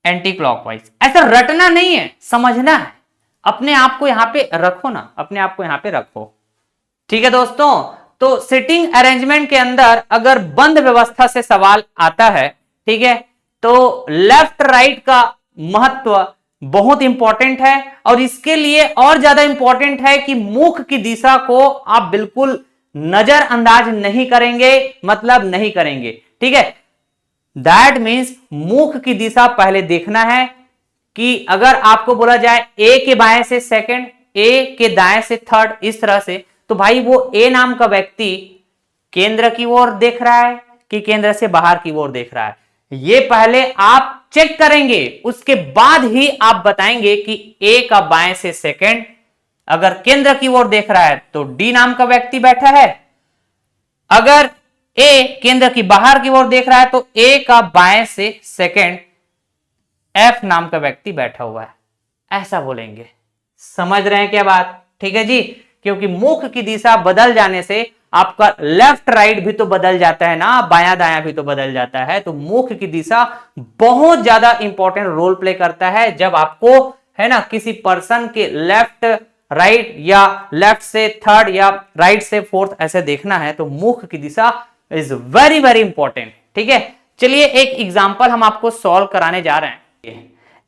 S1: एंटी क्लॉकवाइज। ऐसा रटना नहीं है, समझना है। अपने आप को यहां पे रखो ना, अपने आप को यहां पे रखो, ठीक है दोस्तों। तो सिटिंग अरेंजमेंट के अंदर अगर बंद व्यवस्था से सवाल आता है, ठीक है, तो लेफ्ट राइट का महत्व बहुत इंपॉर्टेंट है, और इसके लिए और ज्यादा इंपॉर्टेंट है कि मुख की दिशा को आप बिल्कुल नजरअंदाज नहीं करेंगे, मतलब नहीं करेंगे, ठीक है। दैट मीन्स मुख की दिशा पहले देखना है कि अगर आपको बोला जाए ए के बाएं से सेकंड, ए के दाएं से थर्ड, इस तरह से, तो भाई वो ए नाम का व्यक्ति केंद्र की ओर देख रहा है कि केंद्र से बाहर की ओर देख रहा है, ये पहले आप चेक करेंगे, उसके बाद ही आप बताएंगे कि ए का बाएं से सेकंड अगर केंद्र की ओर देख रहा है तो डी नाम का व्यक्ति बैठा है, अगर ए केंद्र की बाहर की ओर देख रहा है तो ए का बाएं से सेकंड एफ नाम का व्यक्ति बैठा हुआ है, ऐसा बोलेंगे। समझ रहे हैं क्या बात? ठीक है जी, क्योंकि मुख की दिशा बदल जाने से आपका लेफ्ट राइट भी तो बदल जाता है ना, बायां दायां भी तो बदल जाता है। तो मुख की दिशा बहुत ज्यादा इंपॉर्टेंट रोल प्ले करता है जब आपको, है ना, किसी पर्सन के लेफ्ट राइट या लेफ्ट से थर्ड या राइट से फोर्थ ऐसे देखना है, तो मुख की दिशा इज वेरी वेरी इंपॉर्टेंट, ठीक है। चलिए एक एग्जांपल हम आपको सॉल्व कराने जा रहे हैं।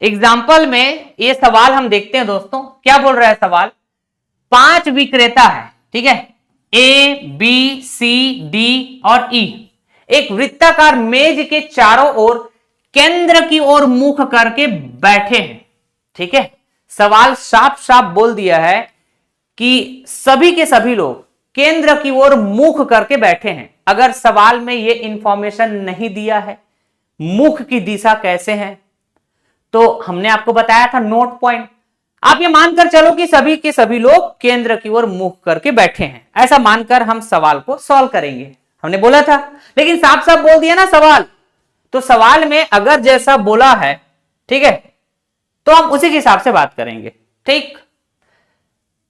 S1: एग्जाम्पल में ये सवाल हम देखते हैं दोस्तों, क्या बोल रहा है सवाल, 5 विक्रेता है, ठीक है, ए बी सी डी और ई एक वृत्ताकार मेज के चारों ओर केंद्र की ओर मुख करके बैठे हैं, ठीक है। सवाल साफ साफ बोल दिया है कि सभी के सभी लोग केंद्र की ओर मुख करके बैठे हैं। अगर सवाल में ये इंफॉर्मेशन नहीं दिया है मुख की दिशा कैसे है, तो हमने आपको बताया था नोट पॉइंट, आप ये मानकर चलो कि सभी के सभी लोग केंद्र की ओर मुख करके बैठे हैं, ऐसा मानकर हम सवाल को सॉल्व करेंगे, हमने बोला था। लेकिन साफ साफ बोल दिया ना सवाल, तो सवाल में अगर जैसा बोला है, ठीक है, तो हम उसी के हिसाब से बात करेंगे, ठीक।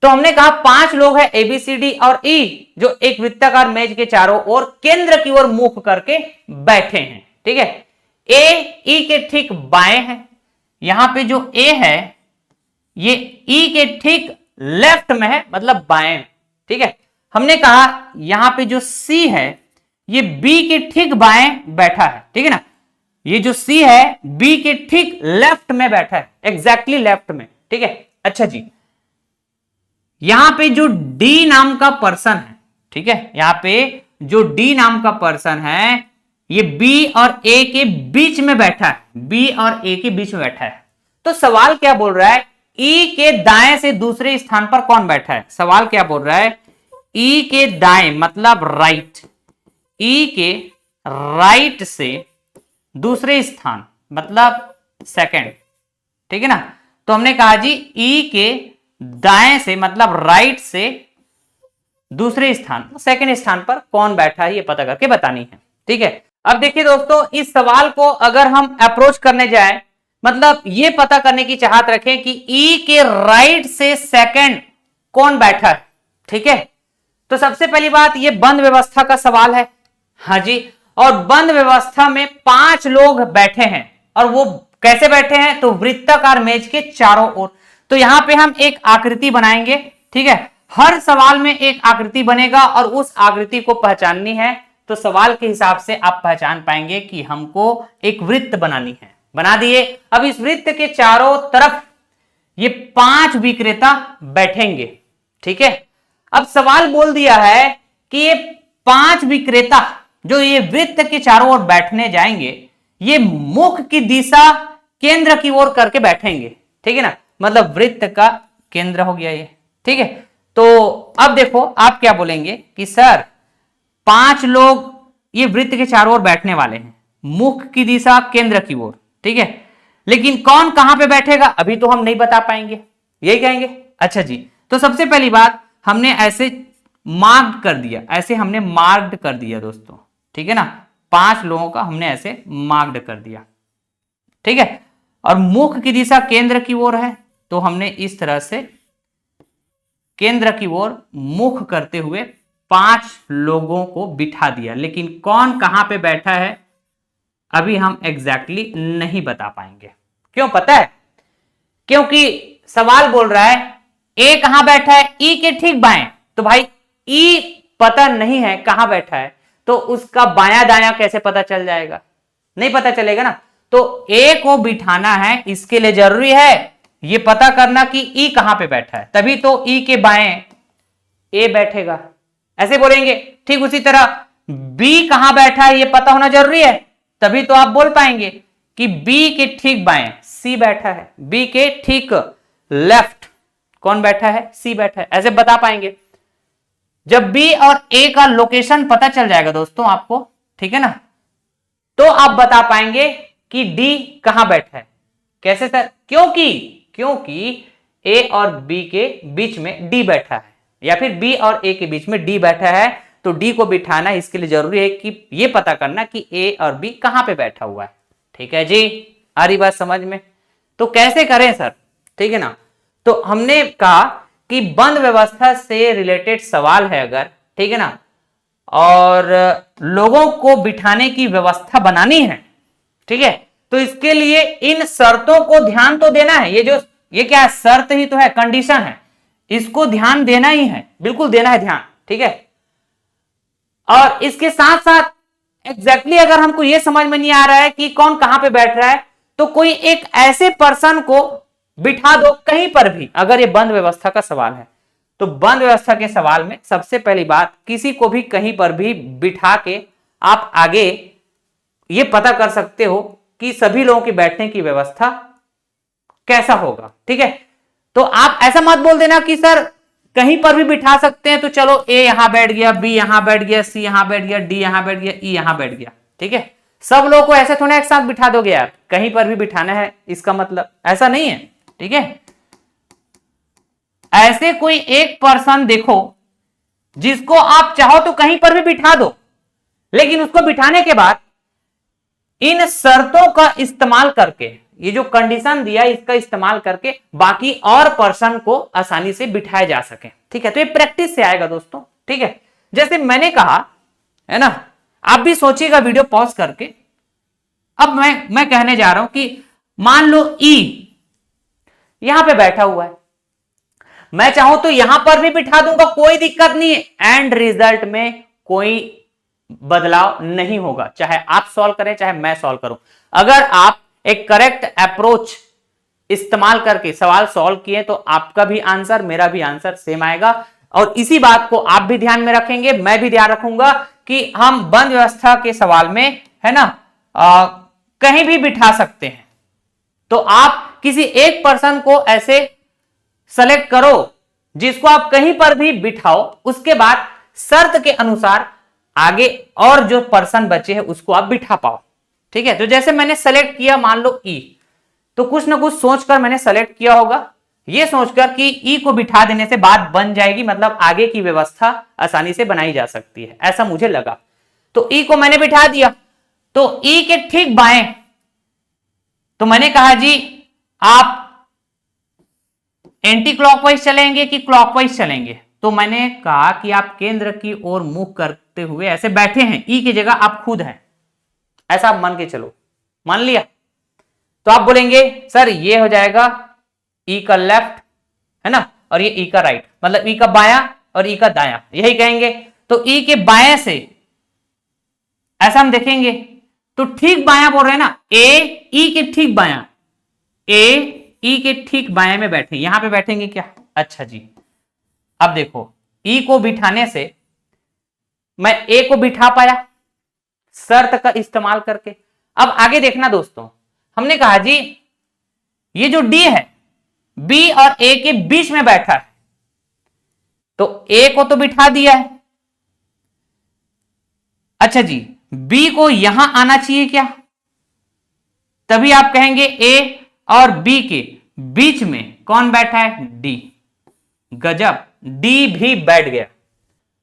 S1: तो हमने कहा 5 लोग हैं ए बी सी डी और ई जो एक वृत्ताकार मेज के चारों ओर केंद्र की ओर मुख करके बैठे हैं, ठीक है। ए ई के ठीक बाएं है, यहां पे जो ए है ये ई के ठीक लेफ्ट में है, मतलब बाएं, ठीक है। हमने कहा यहां पे जो सी है ये बी के ठीक बाएं बैठा है, ठीक है ना, ये जो सी है बी के ठीक लेफ्ट में बैठा है, एग्जैक्टली लेफ्ट में, ठीक है। अच्छा जी, यहां पे जो डी नाम का पर्सन है, ठीक है, यहां पे जो डी नाम का पर्सन है ये बी और ए के बीच में बैठा है, बी और ए के बीच में बैठा है। तो सवाल क्या बोल रहा है, ई के दाएं से दूसरे स्थान पर कौन बैठा है, सवाल क्या बोल रहा है, ई के दाएं मतलब राइट, ई के राइट से दूसरे स्थान मतलब सेकंड, ठीक है ना। तो हमने कहा जी ई के दाएं से मतलब राइट से दूसरे स्थान सेकंड स्थान पर कौन बैठा है ये पता करके बतानी है, ठीक है। अब देखिए दोस्तों, इस सवाल को अगर हम अप्रोच करने जाए, मतलब ये पता करने की चाहत रखें कि ई के राइट से सेकंड कौन बैठा है, ठीक है। तो सबसे पहली बात, ये बंद व्यवस्था का सवाल है, हाँ जी, और बंद व्यवस्था में 5 लोग बैठे हैं, और वो कैसे बैठे हैं, तो वृत्ताकार मेज के चारों ओर। तो यहां पे हम एक आकृति बनाएंगे, ठीक है, हर सवाल में एक आकृति बनेगा और उस आकृति को पहचाननी है। तो सवाल के हिसाब से आप पहचान पाएंगे कि हमको एक वृत्त बनानी है, बना दिए। अब इस वृत्त के चारों तरफ ये 5 विक्रेता बैठेंगे, ठीक है। अब सवाल बोल दिया है कि ये 5 विक्रेता जो ये वृत्त के चारों ओर बैठने जाएंगे, ये मुख की दिशा केंद्र की ओर करके बैठेंगे, ठीक है ना, मतलब वृत्त का केंद्र हो गया ये, ठीक है। तो अब देखो आप क्या बोलेंगे कि सर 5 लोग ये वृत्त के चारों ओर बैठने वाले हैं, मुख की दिशा केंद्र की ओर, ठीक है, लेकिन कौन कहां पे बैठेगा अभी तो हम नहीं बता पाएंगे, यही कहेंगे। अच्छा जी, तो सबसे पहली बात हमने ऐसे मार्क्ड कर दिया, ऐसे हमने मार्क्ड कर दिया दोस्तों, ठीक है ना, 5 लोगों का हमने ऐसे मार्क्ड कर दिया, ठीक है। और मुख की दिशा केंद्र की ओर है, तो हमने इस तरह से केंद्र की ओर मुख करते हुए 5 लोगों को बिठा दिया, लेकिन कौन कहां पे बैठा है अभी हम एग्जैक्टली नहीं बता पाएंगे। क्यों पता है, क्योंकि सवाल बोल रहा है ए कहां बैठा है, ई के ठीक बाएं, तो भाई ई पता नहीं है कहां बैठा है, तो उसका बायां दायां कैसे पता चल जाएगा, नहीं पता चलेगा ना। तो ए को बिठाना है, इसके लिए जरूरी है ये पता करना कि ई कहां पे बैठा है, तभी तो ई के बाएं ए बैठेगा, ऐसे बोलेंगे। ठीक उसी तरह बी कहां बैठा है ये पता होना जरूरी है, तभी तो आप बोल पाएंगे कि बी के ठीक बाएं सी बैठा है, बी के ठीक लेफ्ट कौन बैठा है, सी बैठा है, ऐसे बता पाएंगे। जब बी और ए का लोकेशन पता चल जाएगा दोस्तों आपको, ठीक है ना, तो आप बता पाएंगे कि डी कहां बैठा है। कैसे सर, क्योंकि ए और बी के बीच में डी बैठा है, या फिर बी और ए के बीच में डी बैठा है, तो डी को बिठाना इसके लिए जरूरी है कि ये पता करना कि ए और बी कहां पे बैठा हुआ है। ठीक है जी, आ रही बात समझ में। तो कैसे करें सर, ठीक है ना। तो हमने कहा कि बंद व्यवस्था से रिलेटेड सवाल है अगर, ठीक है ना, और लोगों को बिठाने की व्यवस्था बनानी है, ठीक है, तो इसके लिए इन शर्तों को ध्यान तो देना है। ये क्या है, शर्त ही तो है, कंडीशन है, इसको ध्यान देना ही है, बिल्कुल देना है ध्यान, ठीक है। और इसके साथ साथ एग्जैक्टली अगर हमको यह समझ में नहीं आ रहा है कि कौन कहां पे बैठ रहा है, तो कोई एक ऐसे पर्सन को बिठा दो कहीं पर भी। अगर ये बंद व्यवस्था का सवाल है तो बंद व्यवस्था के सवाल में सबसे पहली बात, किसी को भी कहीं पर भी बिठा के आप आगे ये पता कर सकते हो कि सभी लोगों की बैठने की व्यवस्था कैसा होगा। ठीक है, तो आप ऐसा मत बोल देना कि सर कहीं पर भी बिठा सकते हैं, तो चलो ए यहां बैठ गया, बी यहां बैठ गया, सी यहां बैठ गया, डी यहां बैठ गया, ई यहां बैठ गया। ठीक है, सब लोगों को ऐसे थोड़ा एक साथ बिठा दोगे यार, कहीं पर भी बिठाना है इसका मतलब ऐसा नहीं है। ठीक है, ऐसे कोई एक पर्सन देखो जिसको आप चाहो तो कहीं पर भी बिठा दो, लेकिन उसको बिठाने के बाद इन शर्तों का इस्तेमाल करके, ये जो कंडीशन दिया इसका इस्तेमाल करके बाकी और पर्सन को आसानी से बिठाया जा सके। ठीक है, तो ये प्रैक्टिस से आएगा दोस्तों। ठीक है, जैसे मैंने कहा है ना, आप भी सोचिएगा वीडियो पॉज करके। अब मैं कहने जा रहा हूं कि मान लो ई यहां पे बैठा हुआ है, मैं चाहूं तो यहां पर भी बिठा दूंगा, कोई दिक्कत नहीं है। एंड रिजल्ट में कोई बदलाव नहीं होगा, चाहे आप सॉल्व करें चाहे मैं सॉल्व करूं। अगर आप एक करेक्ट अप्रोच इस्तेमाल करके सवाल सॉल्व किए तो आपका भी आंसर मेरा भी आंसर सेम आएगा। और इसी बात को आप भी ध्यान में रखेंगे, मैं भी ध्यान रखूंगा कि हम बंद व्यवस्था के सवाल में है ना कहीं भी बिठा सकते हैं। तो आप किसी एक पर्सन को ऐसे सेलेक्ट करो जिसको आप कहीं पर भी बिठाओ, उसके बाद शर्त के अनुसार आगे और जो पर्सन बचे हैं उसको आप बिठा पाओ। ठीक है, तो जैसे मैंने सेलेक्ट किया मान लो ई, तो कुछ ना कुछ सोचकर मैंने सेलेक्ट किया होगा, ये सोचकर कि ई को बिठा देने से बात बन जाएगी, मतलब आगे की व्यवस्था आसानी से बनाई जा सकती है, ऐसा मुझे लगा। तो ई को मैंने बिठा दिया, तो ई के ठीक बाएं तो मैंने कहा जी आप एंटी क्लॉकवाइज चलेंगे कि क्लॉकवाइज चलेंगे, तो मैंने कहा कि आप केंद्र की ओर मुख करते हुए ऐसे बैठे हैं, ई की जगह आप खुद हैं, ऐसा आप मान के चलो। मान लिया, तो आप बोलेंगे सर ये हो जाएगा ई का लेफ्ट है ना, और ये ई का राइट, मतलब ई का बायां और ई का दायां, यही कहेंगे। तो ई के बाएं से ऐसा हम देखेंगे तो ठीक बायां बोल रहे हैं ना, ए ई के ठीक बायां, ए ई के ठीक बाएं में बैठे, यहां पे बैठेंगे क्या? अच्छा जी, अब देखो ई को बिठाने से मैं ए को बिठा पाया शर्त का इस्तेमाल करके। अब आगे देखना दोस्तों, हमने कहा जी ये जो डी है बी और ए के बीच में बैठा है, तो ए को तो बिठा दिया है। अच्छा जी, बी को यहां आना चाहिए क्या? तभी आप कहेंगे ए और बी के बीच में कौन बैठा है? डी। गजब, डी भी बैठ गया।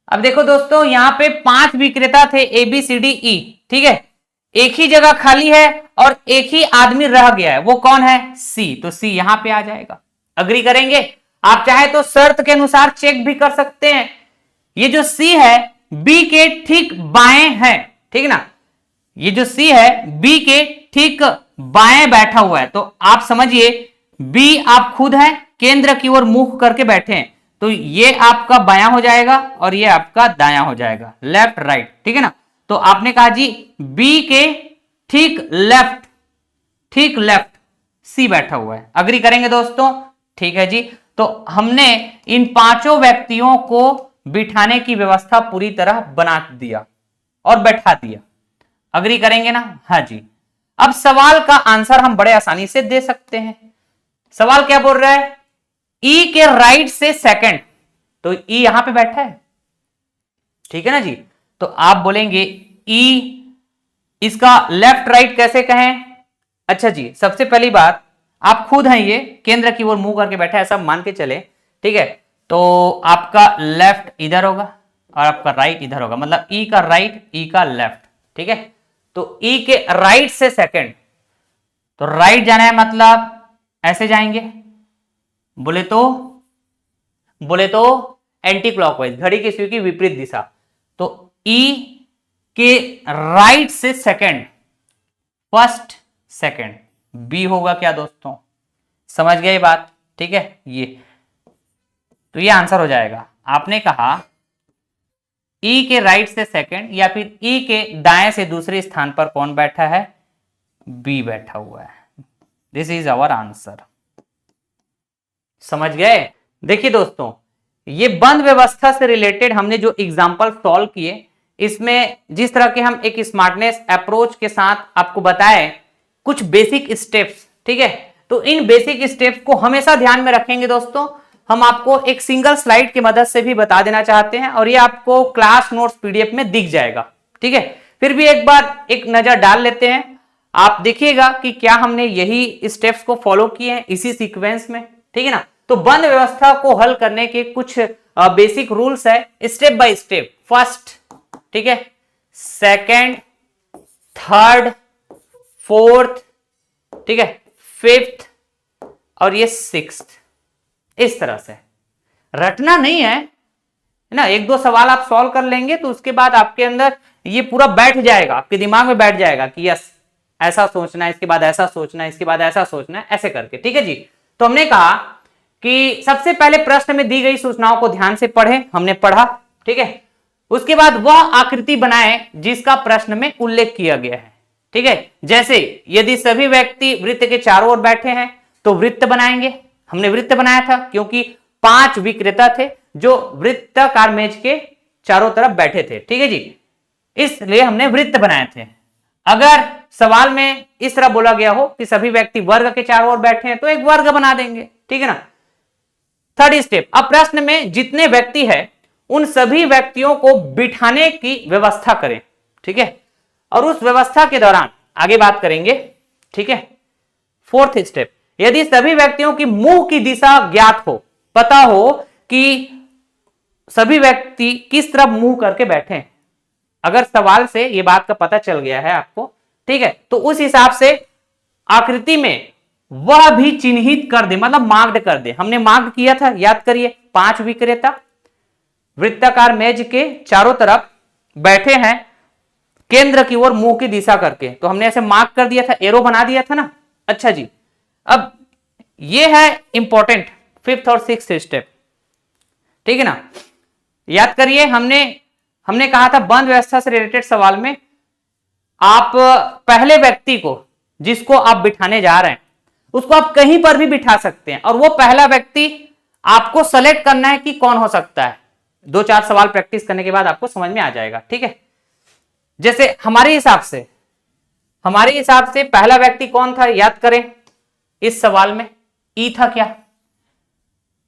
S1: अब देखो दोस्तों, यहां पे 5 विक्रेता थे A B C D E, ठीक है, एक ही जगह खाली है और एक ही आदमी रह गया है, वो कौन है? सी। तो सी यहां पे आ जाएगा। अग्री करेंगे? आप चाहे तो शर्त के अनुसार चेक भी कर सकते हैं। ये जो सी है बी के ठीक बाएं है, ठीक ना, ये जो सी है बी के ठीक बाएं बैठा हुआ है, तो आप समझिए बी आप खुद हैं, केंद्र की ओर मुख करके बैठे हैं, तो ये आपका बायां हो जाएगा और ये आपका दायां हो जाएगा, लेफ्ट राइट। ठीक है ना, तो आपने कहा जी बी के ठीक लेफ्ट सी बैठा हुआ है। अग्री करेंगे दोस्तों? ठीक है जी, तो हमने इन 5 व्यक्तियों को बिठाने की व्यवस्था पूरी तरह बना दिया और बैठा दिया। अग्री करेंगे ना? हाँ जी। अब सवाल का आंसर हम बड़े आसानी से दे सकते हैं। सवाल क्या बोल रहा है? ई के राइट से सेकंड, तो ई यहां पे बैठा है, ठीक है ना जी, तो आप बोलेंगे ई, इसका लेफ्ट राइट कैसे कहें? अच्छा जी, सबसे पहली बात आप खुद हैं, ये केंद्र की ओर मुंह करके बैठा है, ऐसा मान के चले, ठीक है, तो आपका लेफ्ट इधर होगा और आपका राइट इधर होगा, मतलब ई का राइट ई का लेफ्ट, ठीक है। तो ई के राइट से सेकंड, तो राइट जाना है मतलब ऐसे जाएंगे, बोले तो एंटी क्लॉकवाइज, घड़ी की सुई की विपरीत दिशा। तो ई के राइट से सेकंड, फर्स्ट सेकंड, बी होगा क्या दोस्तों? समझ गए बात? ठीक है, ये तो ये आंसर हो जाएगा। आपने कहा ई के राइट से सेकंड या फिर ई के दाएं से दूसरे स्थान पर कौन बैठा है? बी बैठा हुआ है। This is our answer. समझ गए? देखिए दोस्तों, ये बंद व्यवस्था से रिलेटेड हमने जो एग्जांपल सॉल्व किए, इसमें जिस तरह के हम एक स्मार्टनेस अप्रोच के साथ आपको बताए कुछ बेसिक स्टेप्स, ठीक है, तो इन बेसिक स्टेप्स को हमेशा ध्यान में रखेंगे दोस्तों। हम आपको एक सिंगल स्लाइड की मदद से भी बता देना चाहते हैं और ये आपको क्लास नोट्स पीडीएफ में दिख जाएगा, ठीक है। फिर भी एक बार एक नजर डाल लेते हैं, आप देखिएगा कि क्या हमने यही स्टेप्स को फॉलो किए हैं इसी सीक्वेंस में, ठीक है ना। तो बंद व्यवस्था को हल करने के कुछ बेसिक रूल्स है, स्टेप बाय स्टेप। फर्स्ट, ठीक है, सेकंड, थर्ड, फोर्थ, ठीक है, फिफ्थ और ये सिक्स्थ। इस तरह से रटना नहीं है ना, एक दो सवाल आप सॉल्व कर लेंगे तो उसके बाद आपके अंदर ये पूरा बैठ जाएगा, आपके दिमाग में बैठ जाएगा कि यस ऐसा सोचना है, इसके बाद ऐसा सोचना है, इसके बाद ऐसा सोचना है, ऐसे करके, ठीक है जी। तो हमने कहा कि सबसे पहले प्रश्न में दी गई सूचनाओं को ध्यान से पढ़ें, हमने पढ़ा, ठीक है। उसके बाद वह आकृति बनाएं जिसका प्रश्न में उल्लेख किया गया है, ठीक है। जैसे यदि सभी व्यक्ति वृत्त के चारों ओर बैठे हैं तो वृत्त बनाएंगे, हमने वृत्त बनाया था क्योंकि 5 विक्रेता थे जो वृत्ताकार मेज के चारों तरफ बैठे थे, ठीक है जी, इसलिए हमने वृत्त बनाए थे। अगर सवाल में इस तरह बोला गया हो कि सभी व्यक्ति वर्ग के चारों ओर बैठे हैं तो एक वर्ग बना देंगे, ठीक है ना। थर्ड स्टेप, अब प्रश्न में जितने व्यक्ति हैं उन सभी व्यक्तियों को बिठाने की व्यवस्था करें, ठीक है, और उस व्यवस्था के दौरान आगे बात करेंगे, ठीक है। फोर्थ स्टेप, यदि सभी व्यक्तियों की मुंह की दिशा ज्ञात हो, पता हो कि सभी व्यक्ति किस तरफ मुंह करके बैठे हैं, अगर सवाल से ये बात का पता चल गया है आपको, ठीक है, तो उस हिसाब से आकृति में वह भी चिन्हित कर दे, मतलब मार्क्ड कर दे। हमने मार्क्ड किया था, याद करिए, 5 विक्रेता वृत्ताकार मेज के चारों तरफ बैठे हैं केंद्र की ओर मुंह की दिशा करके, तो हमने ऐसे मार्क कर दिया था, एरो बना दिया था ना। अच्छा जी, अब ये है इंपॉर्टेंट फिफ्थ और सिक्स्थ स्टेप, ठीक है ना। याद करिए, हमने कहा था बंद व्यवस्था से रिलेटेड सवाल में आप पहले व्यक्ति को जिसको आप बिठाने जा रहे हैं उसको आप कहीं पर भी बिठा सकते हैं और वो पहला व्यक्ति आपको सेलेक्ट करना है कि कौन हो सकता है। 2-4 सवाल प्रैक्टिस करने के बाद आपको समझ में आ जाएगा, ठीक है। जैसे हमारे हिसाब से पहला व्यक्ति कौन था, याद करें, इस सवाल में ई था क्या।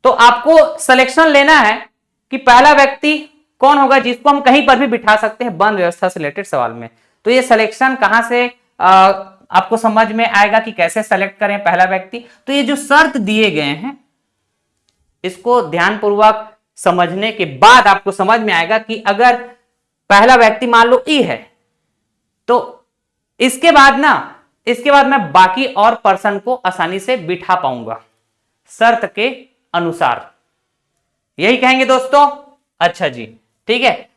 S1: तो आपको सिलेक्शन लेना है कि पहला व्यक्ति कौन होगा जिसको हम कहीं पर भी बिठा सकते हैं बंद व्यवस्था से रिलेटेड सवाल में। तो ये सिलेक्शन कहां से आपको समझ में आएगा कि कैसे सेलेक्ट करें पहला व्यक्ति। तो ये जो शर्त दिए गए हैं इसको ध्यानपूर्वक समझने के बाद आपको समझ में आएगा कि अगर पहला व्यक्ति मान लो ई है तो इसके बाद मैं बाकी और पर्सन को आसानी से बिठा पाऊंगा शर्त के अनुसार, यही कहेंगे दोस्तों। अच्छा जी, ठीक है,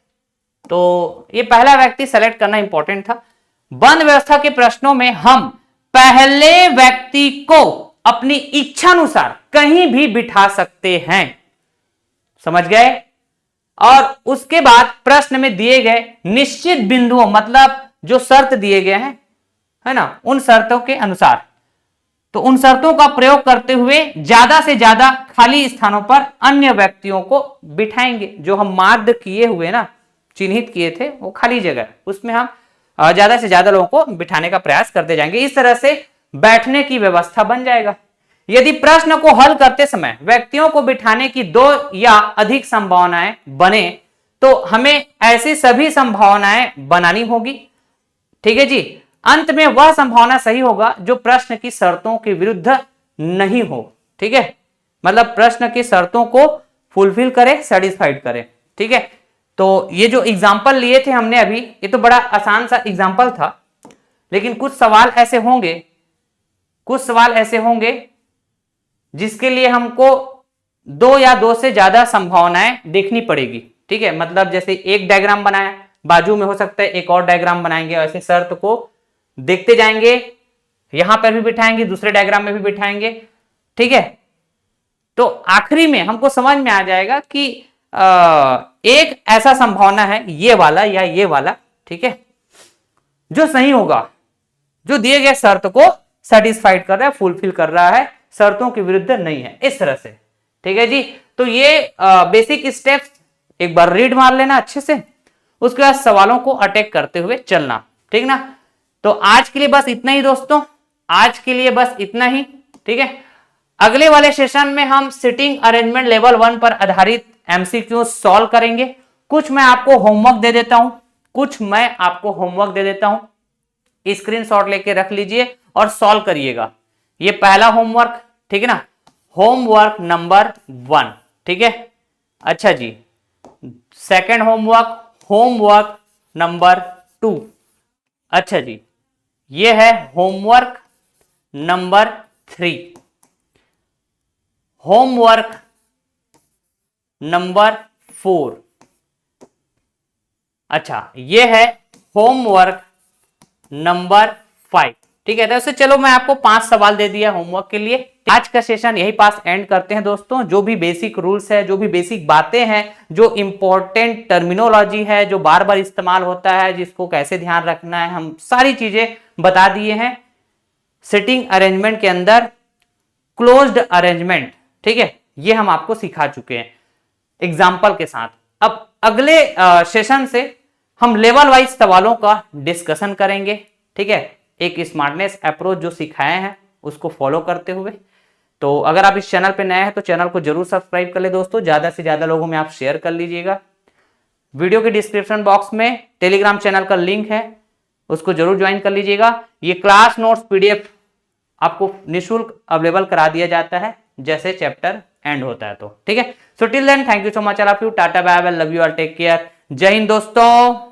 S1: तो ये पहला व्यक्ति सेलेक्ट करना इंपॉर्टेंट था। बंद व्यवस्था के प्रश्नों में हम पहले व्यक्ति को अपनी इच्छा अनुसार कहीं भी बिठा सकते हैं, समझ गए। और उसके बाद प्रश्न में दिए गए निश्चित बिंदुओं, मतलब जो शर्त दिए गए हैं, है ना, उन शर्तों के अनुसार, तो उन शर्तों का प्रयोग करते हुए ज्यादा से ज्यादा खाली स्थानों पर अन्य व्यक्तियों को बिठाएंगे। जो हम मार्क किए हुए ना, चिन्हित किए थे वो खाली जगह, उसमें हम ज्यादा से ज्यादा लोगों को बिठाने का प्रयास करते जाएंगे। इस तरह से बैठने की व्यवस्था बन जाएगा। यदि प्रश्न को हल करते समय व्यक्तियों को बिठाने की 2 या अधिक संभावनाएं बने तो हमें ऐसी सभी संभावनाएं बनानी होगी, ठीक है जी। अंत में वह संभावना सही होगा जो प्रश्न की शर्तों के विरुद्ध नहीं हो, ठीक है, मतलब प्रश्न की शर्तों को फुलफिल करे, सेटिस्फाइड करे, ठीक है। तो ये जो एग्जाम्पल लिए थे हमने अभी, ये तो बड़ा आसान सा एग्जाम्पल था, लेकिन कुछ सवाल ऐसे होंगे जिसके लिए हमको 2 या 2 से ज्यादा संभावनाएं देखनी पड़ेगी, ठीक है। मतलब जैसे एक डायग्राम बनाया, बाजू में हो सकता है एक और डायग्राम बनाएंगे, ऐसे शर्त को देखते जाएंगे, यहां पर भी बिठाएंगे, दूसरे डायग्राम में भी बिठाएंगे, ठीक है। तो आखिरी में हमको समझ में आ जाएगा कि एक ऐसा संभावना है ये वाला या ये वाला, ठीक है, जो सही होगा, जो दिए गए शर्त को सेटिस्फाइड कर रहा है, फुलफिल कर रहा है, शर्तों के विरुद्ध नहीं है, इस तरह से। ठीक है जी। तो ये बेसिक स्टेप्स एक बार रीड मार लेना अच्छे से, उसके बाद सवालों को अटैक करते हुए चलना। ठीक ना। तो आज के लिए बस इतना ही दोस्तों, आज के लिए बस इतना ही। ठीक है। अगले वाले सेशन में हम सिटिंग अरेंजमेंट लेवल 1 पर आधारित एमसीक्यू सॉल्व करेंगे। कुछ मैं आपको होमवर्क दे देता हूं, स्क्रीनशॉट लेके रख लीजिए और सॉल्व करिएगा। ये पहला होमवर्क, ठीक है ना, होमवर्क नंबर 1। ठीक है। अच्छा जी, सेकंड होमवर्क नंबर 2। अच्छा जी, ये है होमवर्क नंबर 3। Homework number 4। अच्छा, ये है होमवर्क नंबर 5। ठीक है। तो चलो मैं आपको 5 सवाल दे दिया होमवर्क के लिए। आज का सेशन यही पास एंड करते हैं दोस्तों। जो भी बेसिक रूल्स है, जो भी बेसिक बातें हैं, जो इंपॉर्टेंट टर्मिनोलॉजी है, जो बार बार इस्तेमाल होता है, जिसको कैसे ध्यान रखना है, हम सारी चीजें बता दिए हैं सिटिंग अरेंजमेंट के अंदर। क्लोज्ड अरेंजमेंट, ठीक है, ये हम आपको सिखा चुके हैं एग्जाम्पल के साथ। अब अगले सेशन से हम लेवल वाइज सवालों का डिस्कशन करेंगे। ठीक है। एक स्मार्टनेस अप्रोच जो सिखाए हैं उसको फॉलो करते हुए। तो अगर आप इस चैनल पे नए हैं तो चैनल को जरूर सब्सक्राइब कर ले दोस्तों, ज्यादा से ज्यादा लोगों में आप शेयर कर लीजिएगा। वीडियो के डिस्क्रिप्शन बॉक्स में टेलीग्राम चैनल का लिंक है, उसको जरूर ज्वाइन कर लीजिएगा। ये क्लास नोट्स पीडीएफ आपको निःशुल्क अवेलेबल करा दिया जाता है जैसे चैप्टर एंड होता है तो। ठीक है। So till then, thank you so much, I love you, tata bye bye, love you all, take care, जय हिंद दोस्तों।